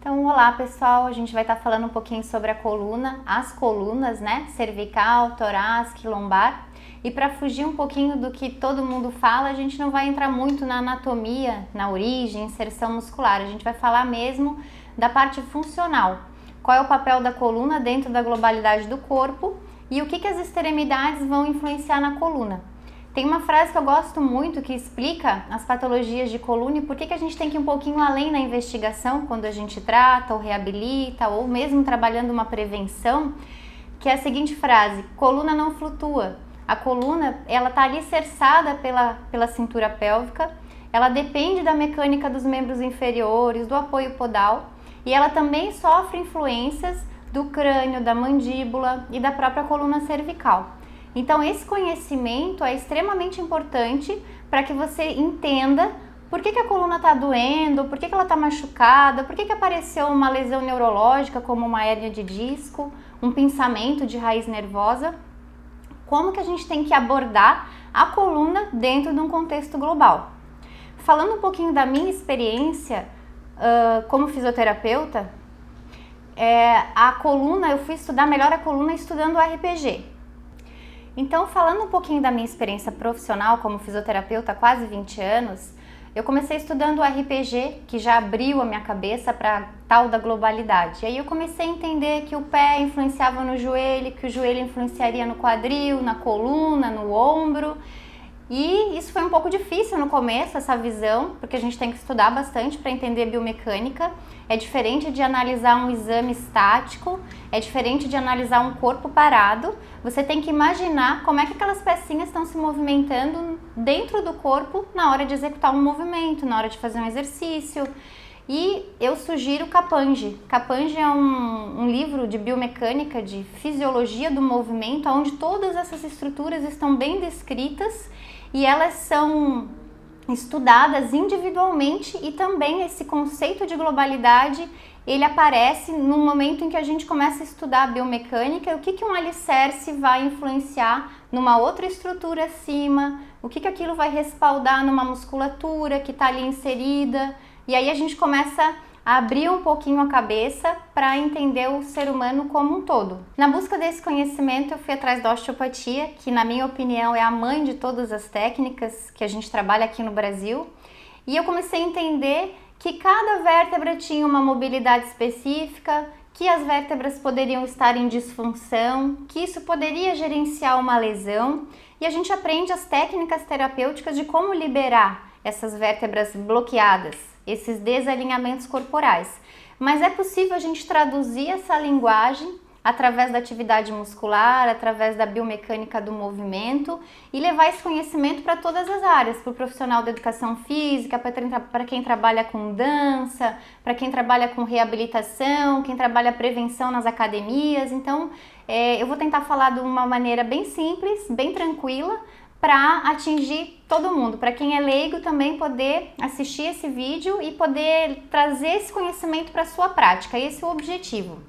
Então, olá pessoal, a gente vai estar falando um pouquinho sobre a coluna, as colunas, né? Cervical, torácica e lombar. E para fugir um pouquinho do que todo mundo fala, a gente não vai entrar muito na anatomia, na origem, inserção muscular. A gente vai falar mesmo da parte funcional. Qual é o papel da coluna dentro da globalidade do corpo e o que as extremidades vão influenciar na coluna. Tem uma frase que eu gosto muito que explica as patologias de coluna e por que a gente tem que ir um pouquinho além na investigação quando a gente trata ou reabilita ou mesmo trabalhando uma prevenção, que é a seguinte frase: coluna não flutua. A coluna, ela está alicerçada pela cintura pélvica, ela depende da mecânica dos membros inferiores, do apoio podal e ela também sofre influências do crânio, da mandíbula e da própria coluna cervical. Então esse conhecimento é extremamente importante para que você entenda por que a coluna está doendo, por que ela está machucada, por que apareceu uma lesão neurológica como uma hérnia de disco, um pinçamento de raiz nervosa, como que a gente tem que abordar a coluna dentro de um contexto global. Falando um pouquinho da minha experiência como fisioterapeuta, a coluna, eu fui estudar melhor a coluna estudando o RPG. Então, falando um pouquinho da minha experiência profissional como fisioterapeuta há quase 20 anos, eu comecei estudando o RPG, que já abriu a minha cabeça para tal da globalidade. E aí eu comecei a entender que o pé influenciava no joelho, que o joelho influenciaria no quadril, na coluna, no ombro. E isso foi um pouco difícil no começo, essa visão, porque a gente tem que estudar bastante para entender biomecânica. É diferente de analisar um exame estático, é diferente de analisar um corpo parado. Você tem que imaginar como é que aquelas pecinhas estão se movimentando dentro do corpo na hora de executar um movimento, na hora de fazer um exercício. E eu sugiro Capangé. Capangé é um livro de biomecânica, de fisiologia do movimento, onde todas essas estruturas estão bem descritas e elas são estudadas individualmente, e também esse conceito de globalidade ele aparece no momento em que a gente começa a estudar a biomecânica e o que um alicerce vai influenciar numa outra estrutura acima, o que aquilo vai respaldar numa musculatura que está ali inserida. E aí a gente começa a abrir um pouquinho a cabeça para entender o ser humano como um todo. Na busca desse conhecimento eu fui atrás da osteopatia, que na minha opinião é a mãe de todas as técnicas que a gente trabalha aqui no Brasil. E eu comecei a entender que cada vértebra tinha uma mobilidade específica, que as vértebras poderiam estar em disfunção, que isso poderia gerenciar uma lesão. E a gente aprende as técnicas terapêuticas de como liberar essas vértebras bloqueadas, esses desalinhamentos corporais. Mas é possível a gente traduzir essa linguagem através da atividade muscular, através da biomecânica do movimento e levar esse conhecimento para todas as áreas, para o profissional da educação física, para quem trabalha com dança, para quem trabalha com reabilitação, quem trabalha prevenção nas academias. Então, eu vou tentar falar de uma maneira bem simples, bem tranquila, para atingir todo mundo, para quem é leigo também poder assistir esse vídeo e poder trazer esse conhecimento para a sua prática. Esse é o objetivo.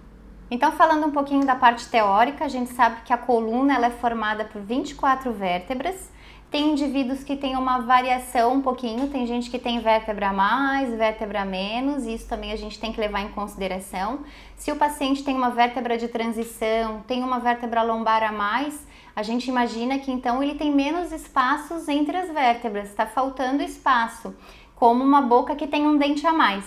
Então, falando um pouquinho da parte teórica, a gente sabe que a coluna ela é formada por 24 vértebras. Tem indivíduos que têm uma variação um pouquinho, tem gente que tem vértebra a mais, vértebra a menos, e isso também a gente tem que levar em consideração. Se o paciente tem uma vértebra de transição, tem uma vértebra lombar a mais, a gente imagina que então ele tem menos espaços entre as vértebras, está faltando espaço, como uma boca que tem um dente a mais.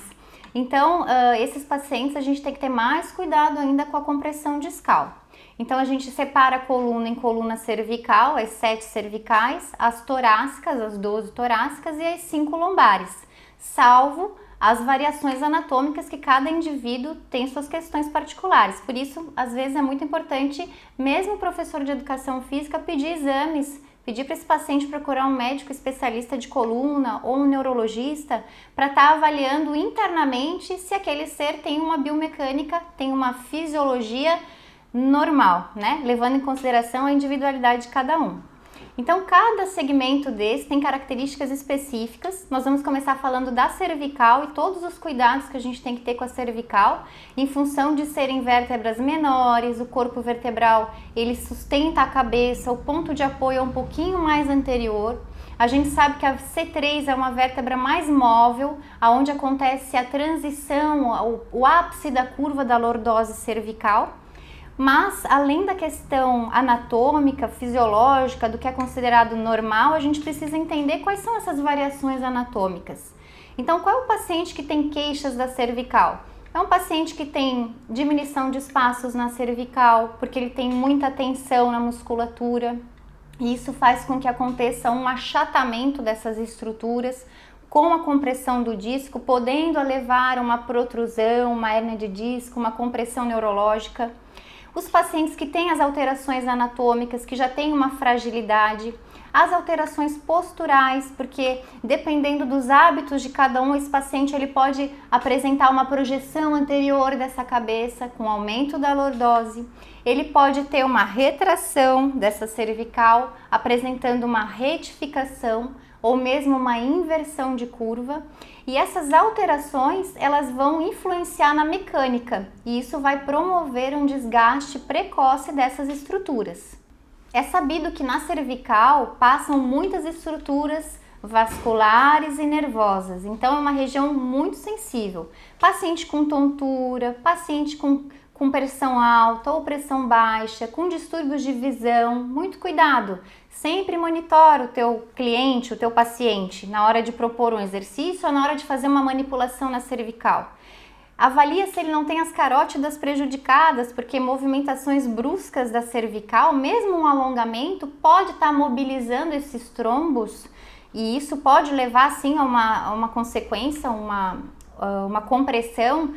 Então, esses pacientes a gente tem que ter mais cuidado ainda com a compressão discal. Então, a gente separa a coluna em coluna cervical, as 7 cervicais, as torácicas, as 12 torácicas e as 5 lombares, salvo as variações anatômicas que cada indivíduo tem suas questões particulares. Por isso, às vezes é muito importante, mesmo o professor de educação física, pedir exames, pedir para esse paciente procurar um médico especialista de coluna ou um neurologista para estar avaliando internamente se aquele ser tem uma biomecânica, tem uma fisiologia normal, né? Levando em consideração a individualidade de cada um. Então, cada segmento desse tem características específicas. Nós vamos começar falando da cervical e todos os cuidados que a gente tem que ter com a cervical, em função de serem vértebras menores, o corpo vertebral ele sustenta a cabeça, o ponto de apoio é um pouquinho mais anterior. A gente sabe que a C3 é uma vértebra mais móvel, aonde acontece a transição, o ápice da curva da lordose cervical. Mas, além da questão anatômica, fisiológica, do que é considerado normal, a gente precisa entender quais são essas variações anatômicas. Então, qual é o paciente que tem queixas da cervical? É um paciente que tem diminuição de espaços na cervical, porque ele tem muita tensão na musculatura, e isso faz com que aconteça um achatamento dessas estruturas, com a compressão do disco, podendo levar a uma protrusão, uma hérnia de disco, uma compressão neurológica. Os pacientes que têm as alterações anatômicas, que já têm uma fragilidade, as alterações posturais, porque dependendo dos hábitos de cada um, esse paciente ele pode apresentar uma projeção anterior dessa cabeça com aumento da lordose. Ele pode ter uma retração dessa cervical, apresentando uma retificação ou mesmo uma inversão de curva. E essas alterações, elas vão influenciar na mecânica e isso vai promover um desgaste precoce dessas estruturas. É sabido que na cervical passam muitas estruturas vasculares e nervosas, então é uma região muito sensível. Paciente com tontura, paciente com pressão alta ou pressão baixa, com distúrbios de visão, muito cuidado. Sempre monitora o teu cliente, o teu paciente, na hora de propor um exercício ou na hora de fazer uma manipulação na cervical. Avalia se ele não tem as carótidas prejudicadas, porque movimentações bruscas da cervical, mesmo um alongamento, pode estar mobilizando esses trombos e isso pode levar sim a uma consequência, uma compressão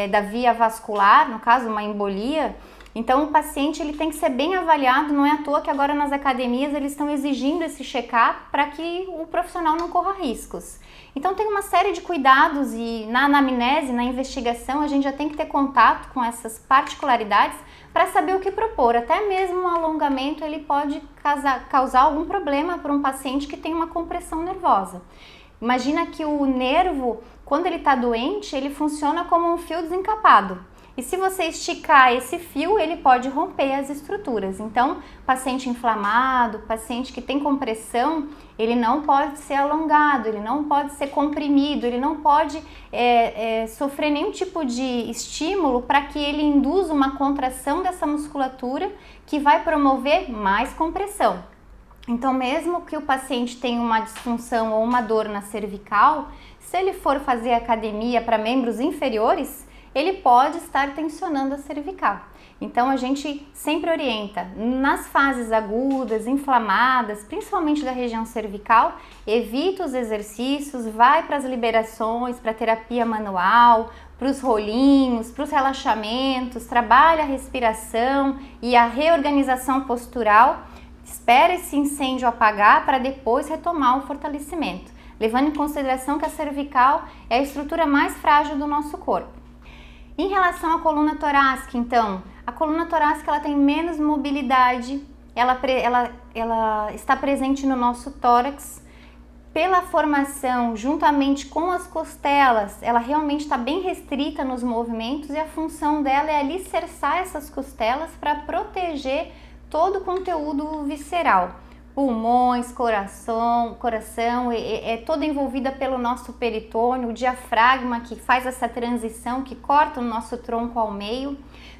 da via vascular, no caso uma embolia. Então o paciente ele tem que ser bem avaliado, não é à toa que agora nas academias eles estão exigindo esse check-up para que o profissional não corra riscos. Então tem uma série de cuidados e na anamnese, na investigação, a gente já tem que ter contato com essas particularidades para saber o que propor. Até mesmo um alongamento ele pode causar algum problema para um paciente que tem uma compressão nervosa. Imagina que o nervo, quando ele está doente, ele funciona como um fio desencapado. E se você esticar esse fio, ele pode romper as estruturas. Então, paciente inflamado, paciente que tem compressão, ele não pode ser alongado, ele não pode ser comprimido, ele não pode sofrer nenhum tipo de estímulo para que ele induza uma contração dessa musculatura que vai promover mais compressão. Então, mesmo que o paciente tenha uma disfunção ou uma dor na cervical, se ele for fazer academia para membros inferiores, ele pode estar tensionando a cervical. Então a gente sempre orienta, nas fases agudas, inflamadas, principalmente da região cervical, evita os exercícios, vai para as liberações, para a terapia manual, para os rolinhos, para os relaxamentos, trabalha a respiração e a reorganização postural, espera esse incêndio apagar para depois retomar o fortalecimento, levando em consideração que a cervical é a estrutura mais frágil do nosso corpo. Em relação à coluna torácica, então, a coluna torácica ela tem menos mobilidade, ela está presente no nosso tórax. Pela formação, juntamente com as costelas, ela realmente está bem restrita nos movimentos e a função dela é alicerçar essas costelas para proteger todo o conteúdo visceral. Pulmões, coração, é toda envolvida pelo nosso peritônio, o diafragma que faz essa transição, que corta o nosso tronco ao meio.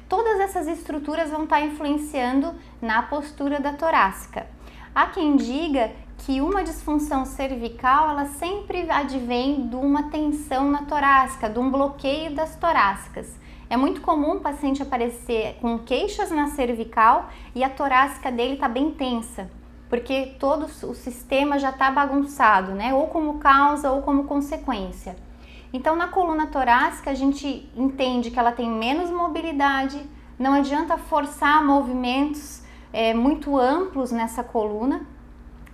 Todas essas estruturas vão estar influenciando na postura da torácica. Há quem diga que uma disfunção cervical, ela sempre advém de uma tensão na torácica, de um bloqueio das torácicas. É muito comum o paciente aparecer com queixas na cervical e a torácica dele está bem tensa, porque todo o sistema já está bagunçado, né? Ou como causa ou como consequência. Então, na coluna torácica, a gente entende que ela tem menos mobilidade, não adianta forçar movimentos muito amplos nessa coluna.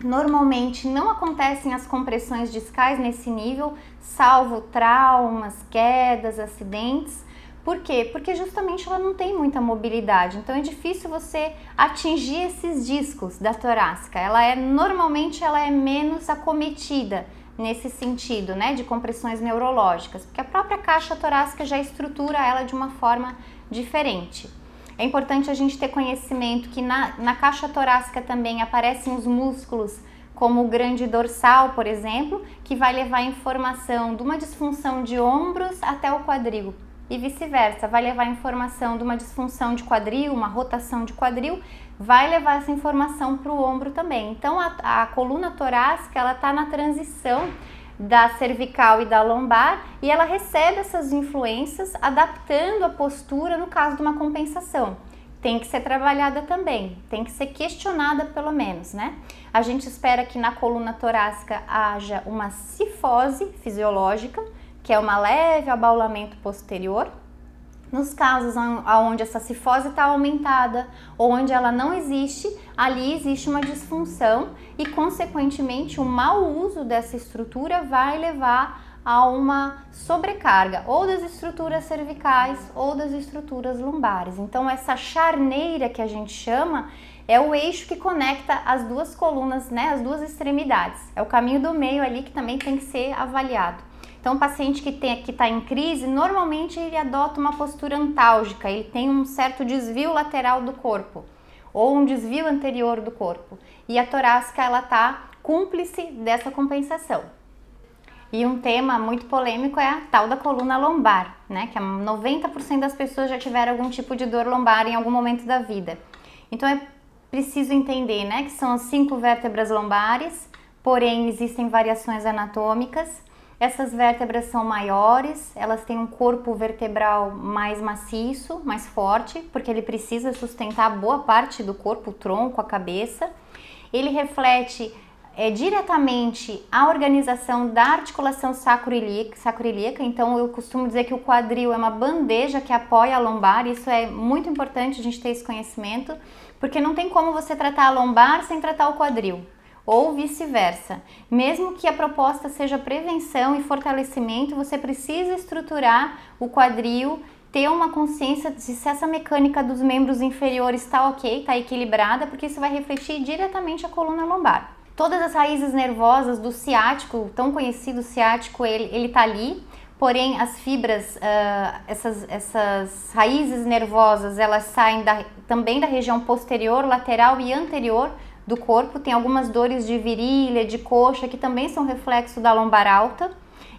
Normalmente não acontecem as compressões discais nesse nível, salvo traumas, quedas, acidentes. Por quê? Porque justamente ela não tem muita mobilidade, então é difícil você atingir esses discos da torácica. Normalmente ela é menos acometida nesse sentido, né, de compressões neurológicas, porque a própria caixa torácica já estrutura ela de uma forma diferente. É importante a gente ter conhecimento que na caixa torácica também aparecem os músculos como o grande dorsal, por exemplo, que vai levar a informação de uma disfunção de ombros até o quadril. E vice-versa, vai levar a informação de uma disfunção de quadril, uma rotação de quadril, vai levar essa informação para o ombro também. Então a coluna torácica, ela está na transição da cervical e da lombar e ela recebe essas influências, adaptando a postura no caso de uma compensação. Tem que ser trabalhada também, tem que ser questionada pelo menos, né? A gente espera que na coluna torácica haja uma cifose fisiológica, que é um leve abaulamento posterior. Nos casos onde essa cifose está aumentada ou onde ela não existe, ali existe uma disfunção e, consequentemente, o mau uso dessa estrutura vai levar a uma sobrecarga ou das estruturas cervicais ou das estruturas lombares. Então, essa charneira que a gente chama é o eixo que conecta as duas colunas, né, as duas extremidades. É o caminho do meio ali que também tem que ser avaliado. Então, o paciente que está em crise, normalmente ele adota uma postura antálgica, ele tem um certo desvio lateral do corpo ou um desvio anterior do corpo. E a torácica, ela está cúmplice dessa compensação. E um tema muito polêmico é a tal da coluna lombar, né? Que 90% das pessoas já tiveram algum tipo de dor lombar em algum momento da vida. Então, é preciso entender, né, que são as 5 vértebras lombares, porém existem variações anatômicas. Essas vértebras são maiores, elas têm um corpo vertebral mais maciço, mais forte, porque ele precisa sustentar boa parte do corpo, o tronco, a cabeça. Ele reflete diretamente a organização da articulação sacroiliaca, então eu costumo dizer que o quadril é uma bandeja que apoia a lombar, isso é muito importante a gente ter esse conhecimento, porque não tem como você tratar a lombar sem tratar o quadril. Ou vice-versa. Mesmo que a proposta seja prevenção e fortalecimento, você precisa estruturar o quadril, ter uma consciência de se essa mecânica dos membros inferiores está ok, está equilibrada, porque isso vai refletir diretamente a coluna lombar. Todas as raízes nervosas do ciático, tão conhecido ciático, ele está ali, porém as fibras, essas raízes nervosas, elas saem também da região posterior, lateral e anterior do corpo. Tem algumas dores de virilha, de coxa, que também são reflexo da lombar alta.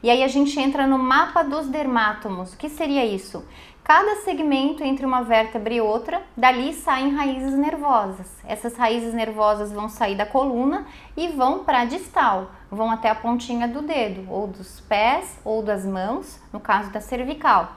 E aí a gente entra no mapa dos dermátomos. O que seria isso? Cada segmento entre uma vértebra e outra, dali saem raízes nervosas. Essas raízes nervosas vão sair da coluna e vão para a distal, vão até a pontinha do dedo, ou dos pés, ou das mãos, no caso da cervical.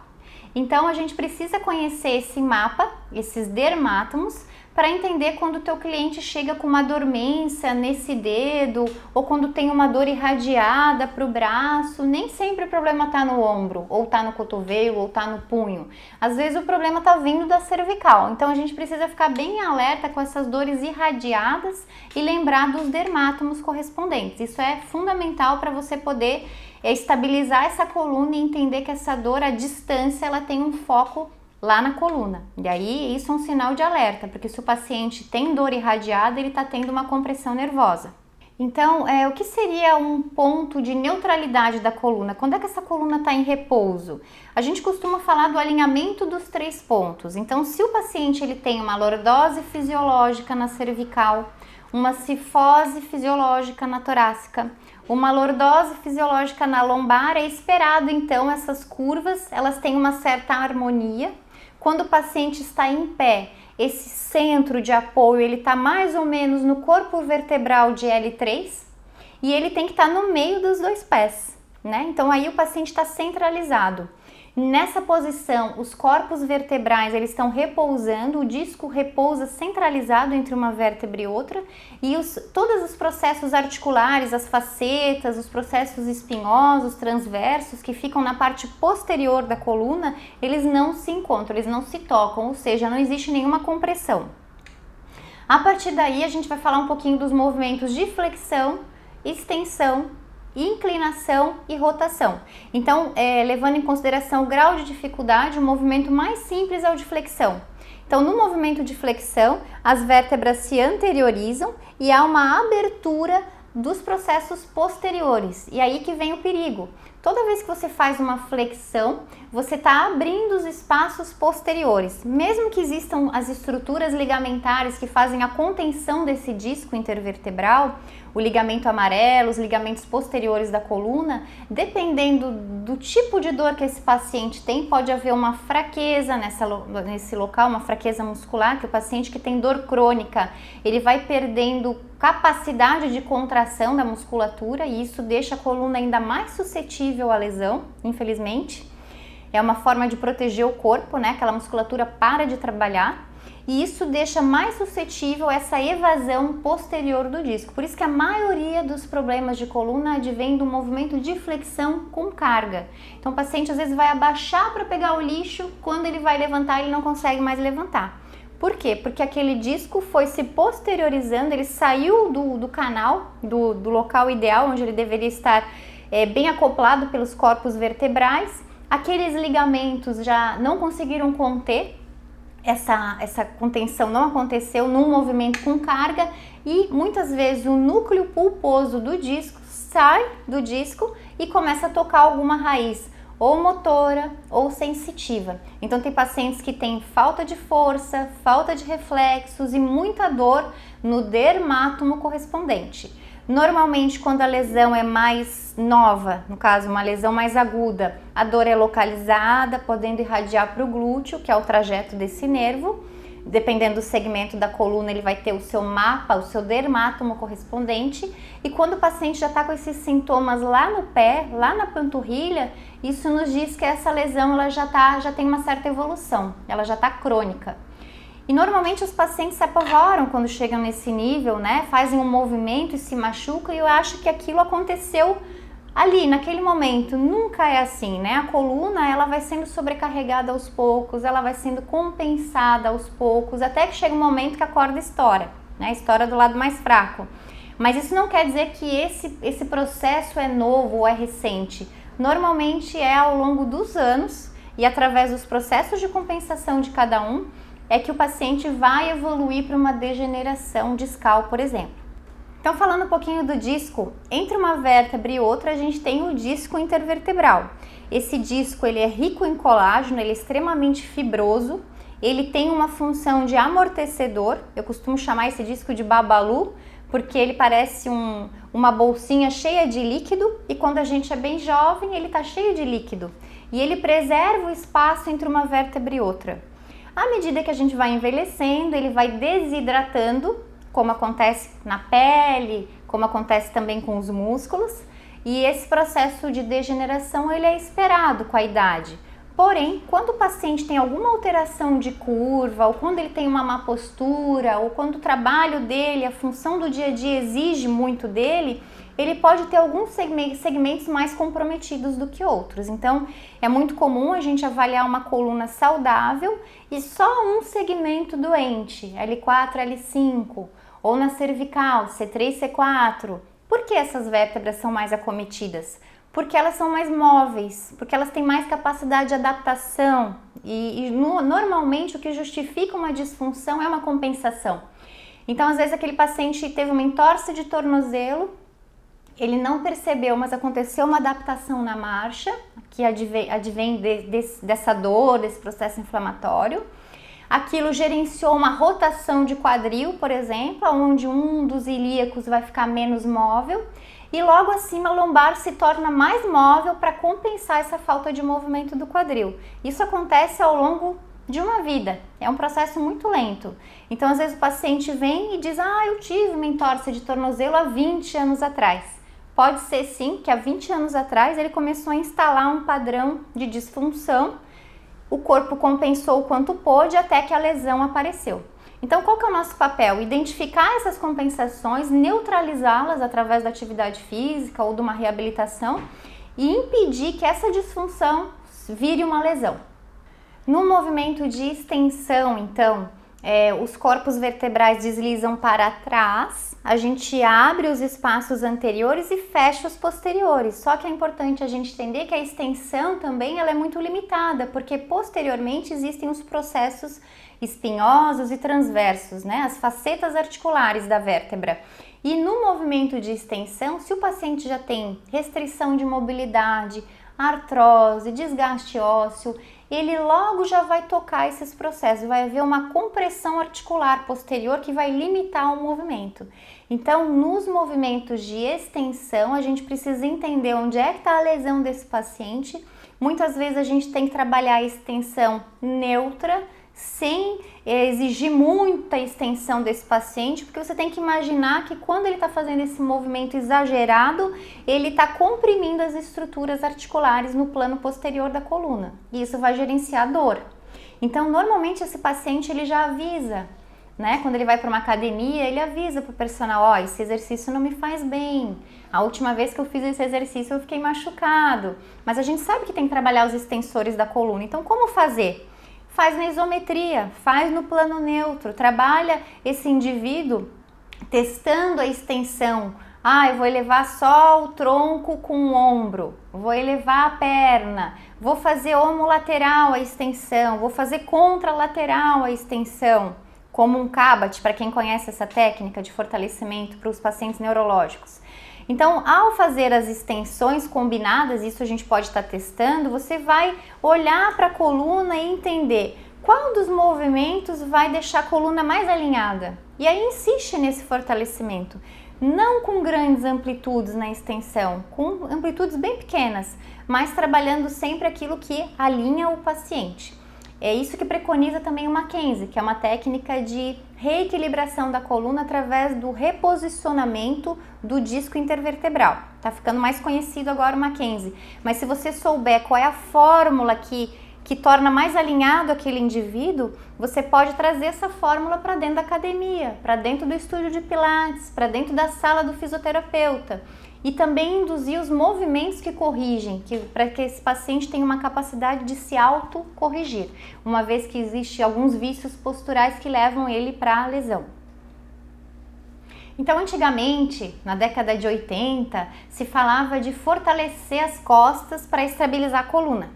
Então a gente precisa conhecer esse mapa, esses dermátomos, para entender quando o teu cliente chega com uma dormência nesse dedo ou quando tem uma dor irradiada para o braço. Nem sempre o problema está no ombro, ou está no cotovelo, ou está no punho. Às vezes o problema está vindo da cervical. Então a gente precisa ficar bem alerta com essas dores irradiadas e lembrar dos dermátomos correspondentes. Isso é fundamental para você poder estabilizar essa coluna e entender que essa dor, à distância, ela tem um foco lá na coluna. E aí isso é um sinal de alerta, porque se o paciente tem dor irradiada, ele está tendo uma compressão nervosa. Então, o que seria um ponto de neutralidade da coluna? Quando é que essa coluna está em repouso? A gente costuma falar do alinhamento dos 3 pontos. Então, se o paciente ele tem uma lordose fisiológica na cervical, uma cifose fisiológica na torácica, uma lordose fisiológica na lombar, é esperado então essas curvas, elas têm uma certa harmonia. Quando o paciente está em pé, esse centro de apoio ele está mais ou menos no corpo vertebral de L3 e ele tem que estar no meio dos 2 pés, né? Então aí o paciente está centralizado. Nessa posição, os corpos vertebrais eles estão repousando, o disco repousa centralizado entre uma vértebra e outra e todos os processos articulares, as facetas, os processos espinhosos, transversos que ficam na parte posterior da coluna, eles não se encontram, eles não se tocam, ou seja, não existe nenhuma compressão. A partir daí a gente vai falar um pouquinho dos movimentos de flexão, extensão, inclinação e rotação. Então, levando em consideração o grau de dificuldade, o movimento mais simples é o de flexão. Então, no movimento de flexão, as vértebras se anteriorizam e há uma abertura dos processos posteriores. E aí que vem o perigo, Toda vez que você faz uma flexão, você está abrindo os espaços posteriores. Mesmo que existam as estruturas ligamentares que fazem a contenção desse disco intervertebral, o ligamento amarelo, os ligamentos posteriores da coluna, dependendo do tipo de dor que esse paciente tem, pode haver uma fraqueza nesse local, uma fraqueza muscular, que o paciente que tem dor crônica, ele vai perdendo capacidade de contração da musculatura e isso deixa a coluna ainda mais suscetível à lesão, infelizmente. É uma forma de proteger o corpo, né? Aquela musculatura para de trabalhar e isso deixa mais suscetível a essa evasão posterior do disco. Por isso que a maioria dos problemas de coluna advém do movimento de flexão com carga. Então o paciente às vezes vai abaixar para pegar o lixo, quando ele vai levantar ele não consegue mais levantar. Por quê? Porque aquele disco foi se posteriorizando, ele saiu do canal, do local ideal onde ele deveria estar bem acoplado pelos corpos vertebrais. Aqueles ligamentos já não conseguiram conter, essa contenção não aconteceu num movimento com carga e muitas vezes o núcleo pulposo do disco sai do disco e começa a tocar alguma raiz, ou motora ou sensitiva. Então tem pacientes que têm falta de força, falta de reflexos e muita dor no dermátomo correspondente. Normalmente quando a lesão é mais nova, no caso uma lesão mais aguda, a dor é localizada, podendo irradiar para o glúteo, que é o trajeto desse nervo. Dependendo do segmento da coluna, ele vai ter o seu mapa, o seu dermátomo correspondente. E quando o paciente já está com esses sintomas lá no pé, lá na panturrilha, isso nos diz que essa lesão ela já tem uma certa evolução, ela já está crônica. E normalmente os pacientes se apavoram quando chegam nesse nível, né? Fazem um movimento e se machucam e eu acho que aquilo aconteceu ali, naquele momento. Nunca é assim, né? A coluna, ela vai sendo sobrecarregada aos poucos, ela vai sendo compensada aos poucos, até que chega um momento que a corda estoura, né? Estoura do lado mais fraco. Mas isso não quer dizer que esse processo é novo ou é recente. Normalmente é ao longo dos anos e através dos processos de compensação de cada um, é que o paciente vai evoluir para uma degeneração discal, por exemplo. Então, falando um pouquinho do disco, entre uma vértebra e outra, a gente tem o disco intervertebral. Esse disco, ele é rico em colágeno, ele é extremamente fibroso, ele tem uma função de amortecedor, eu costumo chamar esse disco de babalu, porque ele parece uma bolsinha cheia de líquido e quando a gente é bem jovem, ele está cheio de líquido e ele preserva o espaço entre uma vértebra e outra. À medida que a gente vai envelhecendo, ele vai desidratando, como acontece na pele, como acontece também com os músculos, e esse processo de degeneração ele é esperado com a idade. Porém, quando o paciente tem alguma alteração de curva, ou quando ele tem uma má postura, ou quando o trabalho dele, a função do dia a dia exige muito dele, ele pode ter alguns segmentos mais comprometidos do que outros. Então, é muito comum a gente avaliar uma coluna saudável e só um segmento doente, L4, L5, ou na cervical, C3, C4. Por que essas vértebras são mais acometidas? Porque elas são mais móveis, porque elas têm mais capacidade de adaptação e normalmente o que justifica uma disfunção é uma compensação. Então, às vezes aquele paciente teve uma entorse de tornozelo, ele não percebeu, mas aconteceu uma adaptação na marcha, que advém dessa dor, desse processo inflamatório. Aquilo gerenciou uma rotação de quadril, por exemplo, onde um dos ilíacos vai ficar menos móvel e logo acima a lombar se torna mais móvel para compensar essa falta de movimento do quadril. Isso acontece ao longo de uma vida, é um processo muito lento. Então, às vezes o paciente vem e diz, eu tive uma entorse de tornozelo há 20 anos atrás. Pode ser sim que há 20 anos atrás ele começou a instalar um padrão de disfunção, o corpo compensou o quanto pôde até que a lesão apareceu. Então, qual que é o nosso papel? Identificar essas compensações, neutralizá-las através da atividade física ou de uma reabilitação e impedir que essa disfunção vire uma lesão. No movimento de extensão, então, os corpos vertebrais deslizam para trás, a gente abre os espaços anteriores e fecha os posteriores. Só que é importante a gente entender que a extensão também ela é muito limitada, porque posteriormente existem os processos espinhosos e transversos, né? As facetas articulares da vértebra. E no movimento de extensão, se o paciente já tem restrição de mobilidade, artrose, desgaste ósseo, ele logo já vai tocar esses processos, vai haver uma compressão articular posterior que vai limitar o movimento. Então, nos movimentos de extensão, a gente precisa entender onde é que está a lesão desse paciente. Muitas vezes a gente tem que trabalhar a extensão neutra, sem exigir muita extensão desse paciente, porque você tem que imaginar que quando ele está fazendo esse movimento exagerado, ele está comprimindo as estruturas articulares no plano posterior da coluna, e isso vai gerenciar dor. Então, normalmente esse paciente ele já avisa, né? Quando ele vai para uma academia, ele avisa para o personal, ó, esse exercício não me faz bem. A última vez que eu fiz esse exercício eu fiquei machucado. Mas a gente sabe que tem que trabalhar os extensores da coluna, então como fazer? Faz na isometria, faz no plano neutro, trabalha esse indivíduo testando a extensão. Eu vou elevar só o tronco com o ombro, vou elevar a perna, vou fazer homolateral a extensão, vou fazer contralateral a extensão, como um Cabot, para quem conhece essa técnica de fortalecimento para os pacientes neurológicos. Então, ao fazer as extensões combinadas, isso a gente pode estar testando, você vai olhar para a coluna e entender qual dos movimentos vai deixar a coluna mais alinhada. E aí insiste nesse fortalecimento, não com grandes amplitudes na extensão, com amplitudes bem pequenas, mas trabalhando sempre aquilo que alinha o paciente. É isso que preconiza também o Mackenzie, que é uma técnica de reequilibração da coluna através do reposicionamento do disco intervertebral. Tá ficando mais conhecido agora o Mackenzie. Mas se você souber qual é a fórmula que torna mais alinhado aquele indivíduo, você pode trazer essa fórmula para dentro da academia, para dentro do estúdio de pilates, para dentro da sala do fisioterapeuta. E também induzir os movimentos que corrigem, para que esse paciente tenha uma capacidade de se autocorrigir, uma vez que existem alguns vícios posturais que levam ele para a lesão. Então, antigamente, na década de 80, se falava de fortalecer as costas para estabilizar a coluna.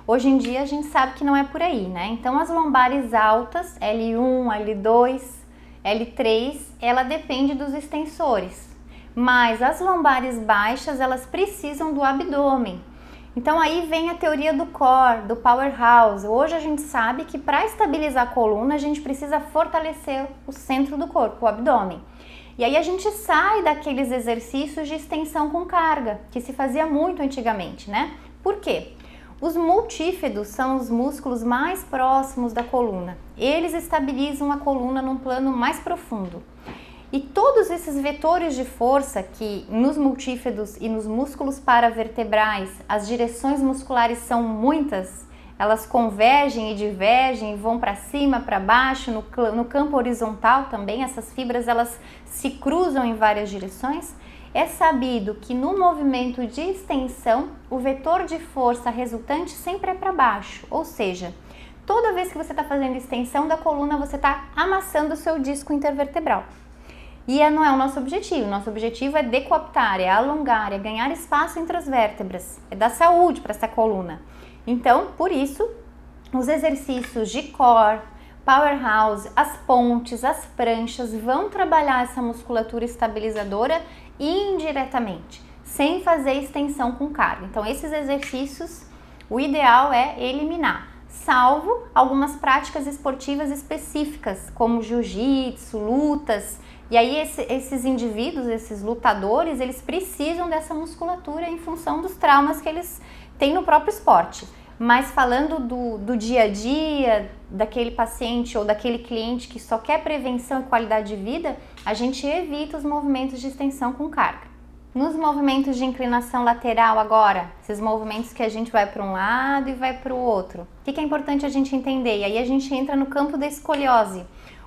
Hoje em dia a gente sabe que não é por aí, né? Então, as lombares altas, L1, L2, L3, ela depende dos extensores. Mas as lombares baixas, elas precisam do abdômen. Então aí vem a teoria do core, do powerhouse. Hoje a gente sabe que para estabilizar a coluna, a gente precisa fortalecer o centro do corpo, o abdômen. E aí a gente sai daqueles exercícios de extensão com carga, que se fazia muito antigamente, né? Por quê? Os multípedos são os músculos mais próximos da coluna. Eles estabilizam a coluna num plano mais profundo. E todos esses vetores de força que nos multípedos e nos músculos paravertebrais, as direções musculares são muitas, elas convergem e divergem, vão para cima, para baixo, no campo horizontal também, essas fibras elas se cruzam em várias direções. É sabido que no movimento de extensão, o vetor de força resultante sempre é para baixo, ou seja, toda vez que você está fazendo extensão da coluna, você está amassando o seu disco intervertebral. E não é o nosso objetivo é decoaptar, é alongar, é ganhar espaço entre as vértebras, é dar saúde para essa coluna. Então, por isso, os exercícios de core, powerhouse, as pontes, as pranchas vão trabalhar essa musculatura estabilizadora indiretamente, sem fazer extensão com carga. Então, esses exercícios, o ideal é eliminar, salvo algumas práticas esportivas específicas, como jiu-jitsu, lutas. E aí esses indivíduos, esses lutadores, eles precisam dessa musculatura em função dos traumas que eles têm no próprio esporte. Mas falando do dia a dia, daquele paciente ou daquele cliente que só quer prevenção e qualidade de vida, a gente evita os movimentos de extensão com carga. Nos movimentos de inclinação lateral agora, esses movimentos que a gente vai para um lado e vai para o outro, o que é importante a gente entender? E aí a gente entra no campo da escoliose.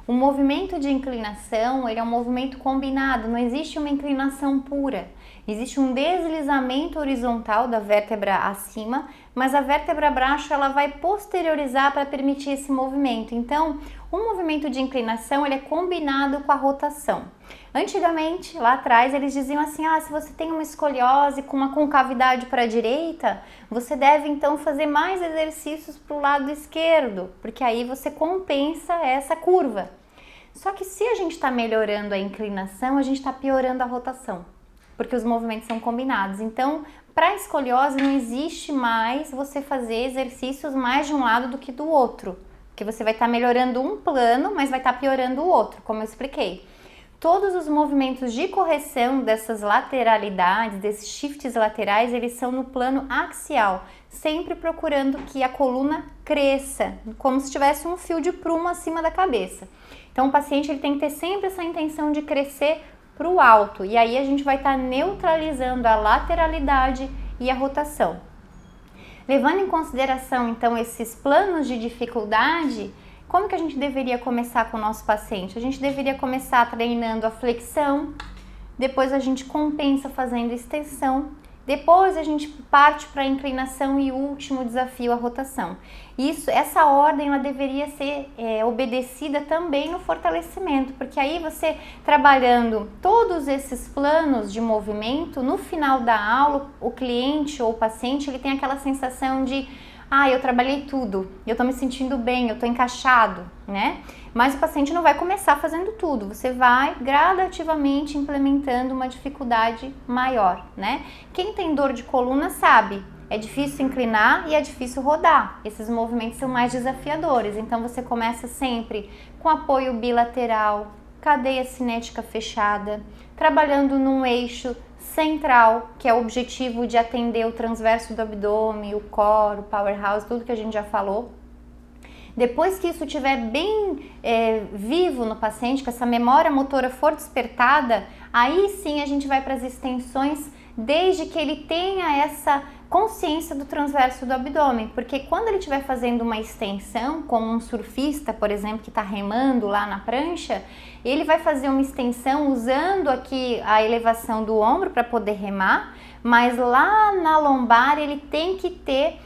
O movimento de inclinação, ele é um movimento combinado, não existe uma inclinação pura. Existe um deslizamento horizontal da vértebra acima, mas a vértebra abaixo ela vai posteriorizar para permitir esse movimento. Então, o movimento de inclinação ele é combinado com a rotação. Antigamente, lá atrás, eles diziam assim, se você tem uma escoliose com uma concavidade para a direita, você deve então fazer mais exercícios para o lado esquerdo, porque aí você compensa essa curva. Só que se a gente está melhorando a inclinação, a gente está piorando a rotação, porque os movimentos são combinados. Então, para a escoliose não existe mais você fazer exercícios mais de um lado do que do outro, porque você vai estar melhorando um plano, mas vai estar piorando o outro, como eu expliquei. Todos os movimentos de correção dessas lateralidades, desses shifts laterais, eles são no plano axial, sempre procurando que a coluna cresça, como se tivesse um fio de prumo acima da cabeça. Então o paciente ele tem que ter sempre essa intenção de crescer para o alto, e aí a gente vai estar neutralizando a lateralidade e a rotação. Levando em consideração então esses planos de dificuldade, como que a gente deveria começar com o nosso paciente? A gente deveria começar treinando a flexão, depois a gente compensa fazendo extensão, depois a gente parte para a inclinação e o último desafio, a rotação. Essa ordem ela deveria ser obedecida também no fortalecimento, porque aí você trabalhando todos esses planos de movimento, no final da aula, o cliente ou o paciente ele tem aquela sensação de eu trabalhei tudo, eu tô me sentindo bem, eu tô encaixado, né? Mas o paciente não vai começar fazendo tudo, você vai gradativamente implementando uma dificuldade maior, né? Quem tem dor de coluna sabe, é difícil inclinar e é difícil rodar, esses movimentos são mais desafiadores, então você começa sempre com apoio bilateral, cadeia cinética fechada, trabalhando num eixo central, que é o objetivo de atender o transverso do abdômen, o core, o powerhouse, tudo que a gente já falou. Depois que isso estiver bem vivo no paciente, que essa memória motora for despertada, aí sim a gente vai para as extensões, desde que ele tenha essa consciência do transverso do abdômen, porque quando ele estiver fazendo uma extensão, como um surfista, por exemplo, que está remando lá na prancha, ele vai fazer uma extensão usando aqui a elevação do ombro para poder remar, mas lá na lombar ele tem que ter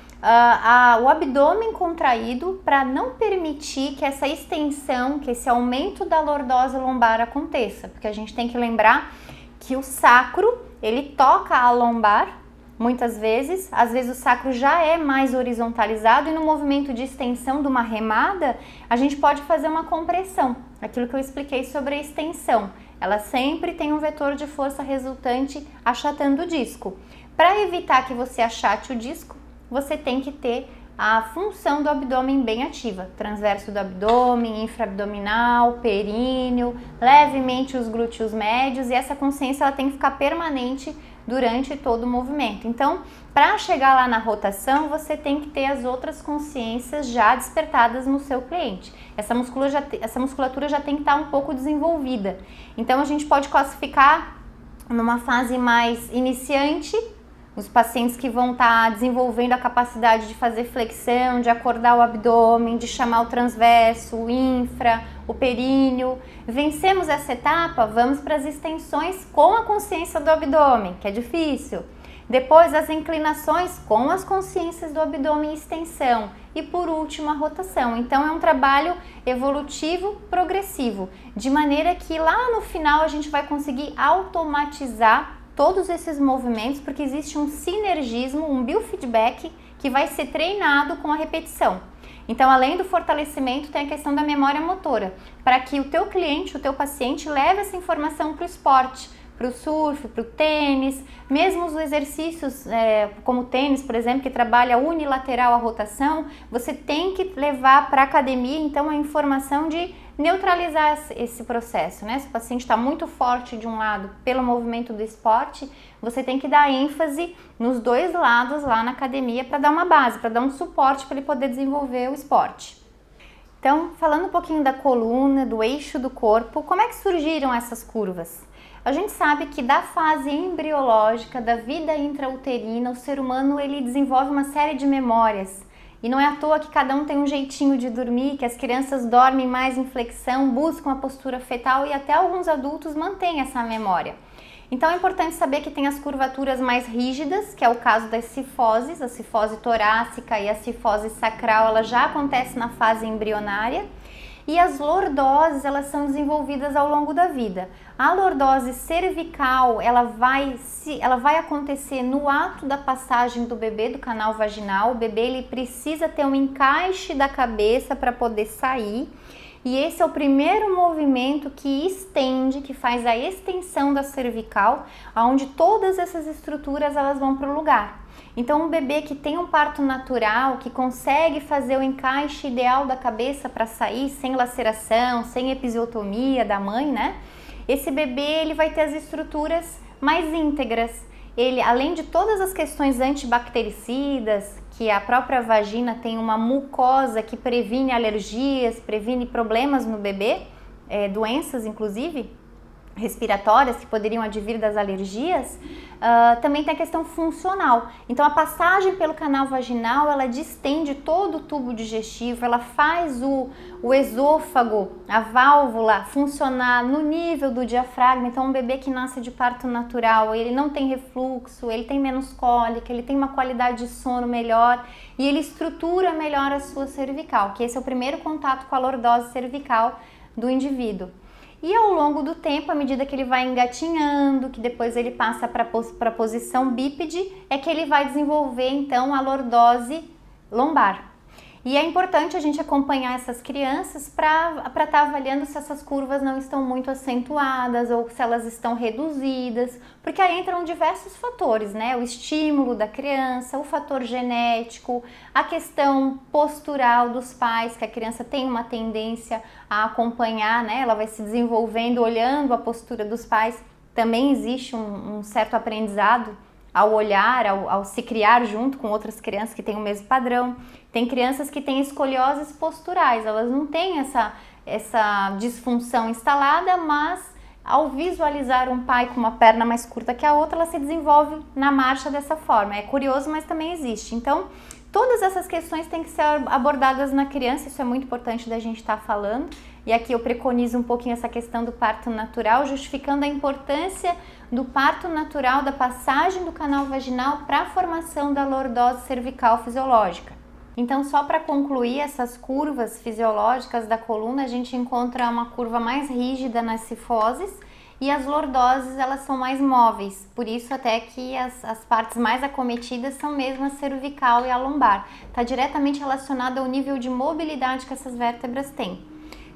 o abdômen contraído para não permitir que essa extensão, que esse aumento da lordose lombar aconteça, porque a gente tem que lembrar que o sacro, ele toca a lombar, muitas vezes, às vezes o sacro já é mais horizontalizado e no movimento de extensão de uma remada, a gente pode fazer uma compressão, aquilo que eu expliquei sobre a extensão. Ela sempre tem um vetor de força resultante achatando o disco. Para evitar que você achate o disco, você tem que ter a função do abdômen bem ativa, transverso do abdômen, infraabdominal, períneo, levemente os glúteos médios, e essa consciência ela tem que ficar permanente durante todo o movimento. Então, para chegar lá na rotação, você tem que ter as outras consciências já despertadas no seu cliente. Essa musculatura já tem que estar um pouco desenvolvida. Então, a gente pode classificar numa fase mais iniciante, os pacientes que vão estar desenvolvendo a capacidade de fazer flexão, de acordar o abdômen, de chamar o transverso, o infra, o períneo. Vencemos essa etapa, vamos para as extensões com a consciência do abdômen, que é difícil. Depois as inclinações com as consciências do abdômen e extensão. E por último a rotação. Então é um trabalho evolutivo progressivo, de maneira que lá no final a gente vai conseguir automatizar todos esses movimentos, porque existe um sinergismo, um biofeedback que vai ser treinado com a repetição. Então, além do fortalecimento, tem a questão da memória motora, para que o teu cliente, o teu paciente, leve essa informação para o esporte, para o surf, para o tênis, mesmo os exercícios como o tênis, por exemplo, que trabalha unilateral a rotação, você tem que levar para a academia, então, a informação de neutralizar esse processo, né? Se o paciente está muito forte de um lado pelo movimento do esporte, você tem que dar ênfase nos dois lados lá na academia para dar uma base, para dar um suporte para ele poder desenvolver o esporte. Então, falando um pouquinho da coluna, do eixo do corpo, como é que surgiram essas curvas? A gente sabe que da fase embriológica, da vida intrauterina, o ser humano ele desenvolve uma série de memórias. E não é à toa que cada um tem um jeitinho de dormir, que as crianças dormem mais em flexão, buscam a postura fetal e até alguns adultos mantêm essa memória. Então é importante saber que tem as curvaturas mais rígidas, que é o caso das cifoses, a cifose torácica e a cifose sacral, ela já acontece na fase embrionária. E as lordoses, elas são desenvolvidas ao longo da vida. A lordose cervical, ela vai acontecer no ato da passagem do bebê do canal vaginal. O bebê ele precisa ter um encaixe da cabeça para poder sair. e esse é o primeiro movimento que estende, que faz a extensão da cervical, onde todas essas estruturas elas vão para o lugar. Então um bebê que tem um parto natural, que consegue fazer o encaixe ideal da cabeça para sair sem laceração, sem episiotomia da mãe, né? Esse bebê ele vai ter as estruturas mais íntegras. Ele, além de todas as questões antibactericidas, que a própria vagina tem uma mucosa que previne alergias, previne problemas no bebê, doenças inclusive respiratórias que poderiam advir das alergias, também tem a questão funcional. Então a passagem pelo canal vaginal, ela distende todo o tubo digestivo, ela faz o esôfago, a válvula funcionar no nível do diafragma. Então um bebê que nasce de parto natural, ele não tem refluxo, ele tem menos cólica, ele tem uma qualidade de sono melhor e ele estrutura melhor a sua cervical, que esse é o primeiro contato com a lordose cervical do indivíduo. E ao longo do tempo, à medida que ele vai engatinhando, que depois ele passa para a posição bípede, é que ele vai desenvolver então a lordose lombar. E é importante a gente acompanhar essas crianças para estar avaliando se essas curvas não estão muito acentuadas ou se elas estão reduzidas, porque aí entram diversos fatores, né? O estímulo da criança, o fator genético, a questão postural dos pais, que a criança tem uma tendência a acompanhar, né? Ela vai se desenvolvendo olhando a postura dos pais. Também existe um certo aprendizado ao olhar, ao se criar junto com outras crianças que têm o mesmo padrão. Tem crianças que têm escolioses posturais, elas não têm essa disfunção instalada, mas ao visualizar um pai com uma perna mais curta que a outra, ela se desenvolve na marcha dessa forma. É curioso, mas também existe. Então, todas essas questões têm que ser abordadas na criança, isso é muito importante da gente estar falando. E aqui eu preconizo um pouquinho essa questão do parto natural, justificando a importância do parto natural, da passagem do canal vaginal para a formação da lordose cervical fisiológica. Então, só para concluir essas curvas fisiológicas da coluna, a gente encontra uma curva mais rígida nas cifoses e as lordoses elas são mais móveis, por isso até que as partes mais acometidas são mesmo a cervical e a lombar. Está diretamente relacionado ao nível de mobilidade que essas vértebras têm.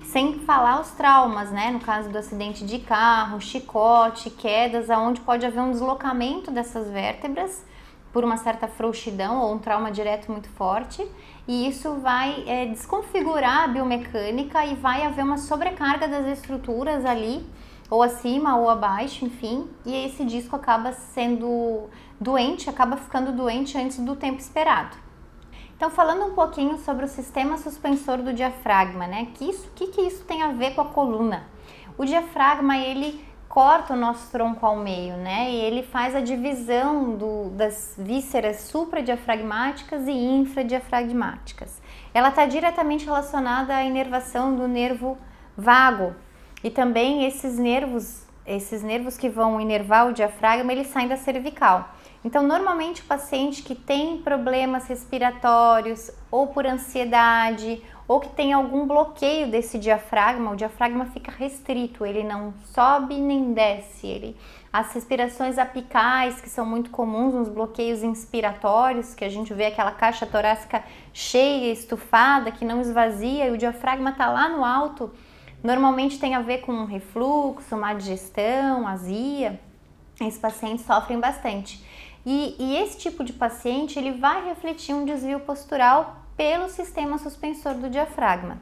Sem falar os traumas, né? No caso do acidente de carro, chicote, quedas, onde pode haver um deslocamento dessas vértebras por uma certa frouxidão ou um trauma direto muito forte, e isso vai desconfigurar a biomecânica e vai haver uma sobrecarga das estruturas ali, ou acima ou abaixo, enfim, e esse disco acaba sendo doente, acaba ficando doente antes do tempo esperado. Então, falando um pouquinho sobre o sistema suspensor do diafragma, né? Que isso tem a ver com a coluna? O diafragma, ele corta o nosso tronco ao meio, né? E ele faz a divisão das vísceras supradiafragmáticas e infradiafragmáticas. Ela está diretamente relacionada à inervação do nervo vago. E também esses nervos que vão inervar o diafragma, eles saem da cervical. Então, normalmente o paciente que tem problemas respiratórios ou por ansiedade ou que tem algum bloqueio desse diafragma, o diafragma fica restrito, ele não sobe nem desce. As respirações apicais, que são muito comuns nos bloqueios inspiratórios, que a gente vê aquela caixa torácica cheia, estufada, que não esvazia e o diafragma está lá no alto, normalmente tem a ver com um refluxo, má digestão, azia. Esses pacientes sofrem bastante. E esse tipo de paciente, ele vai refletir um desvio postural pelo sistema suspensor do diafragma.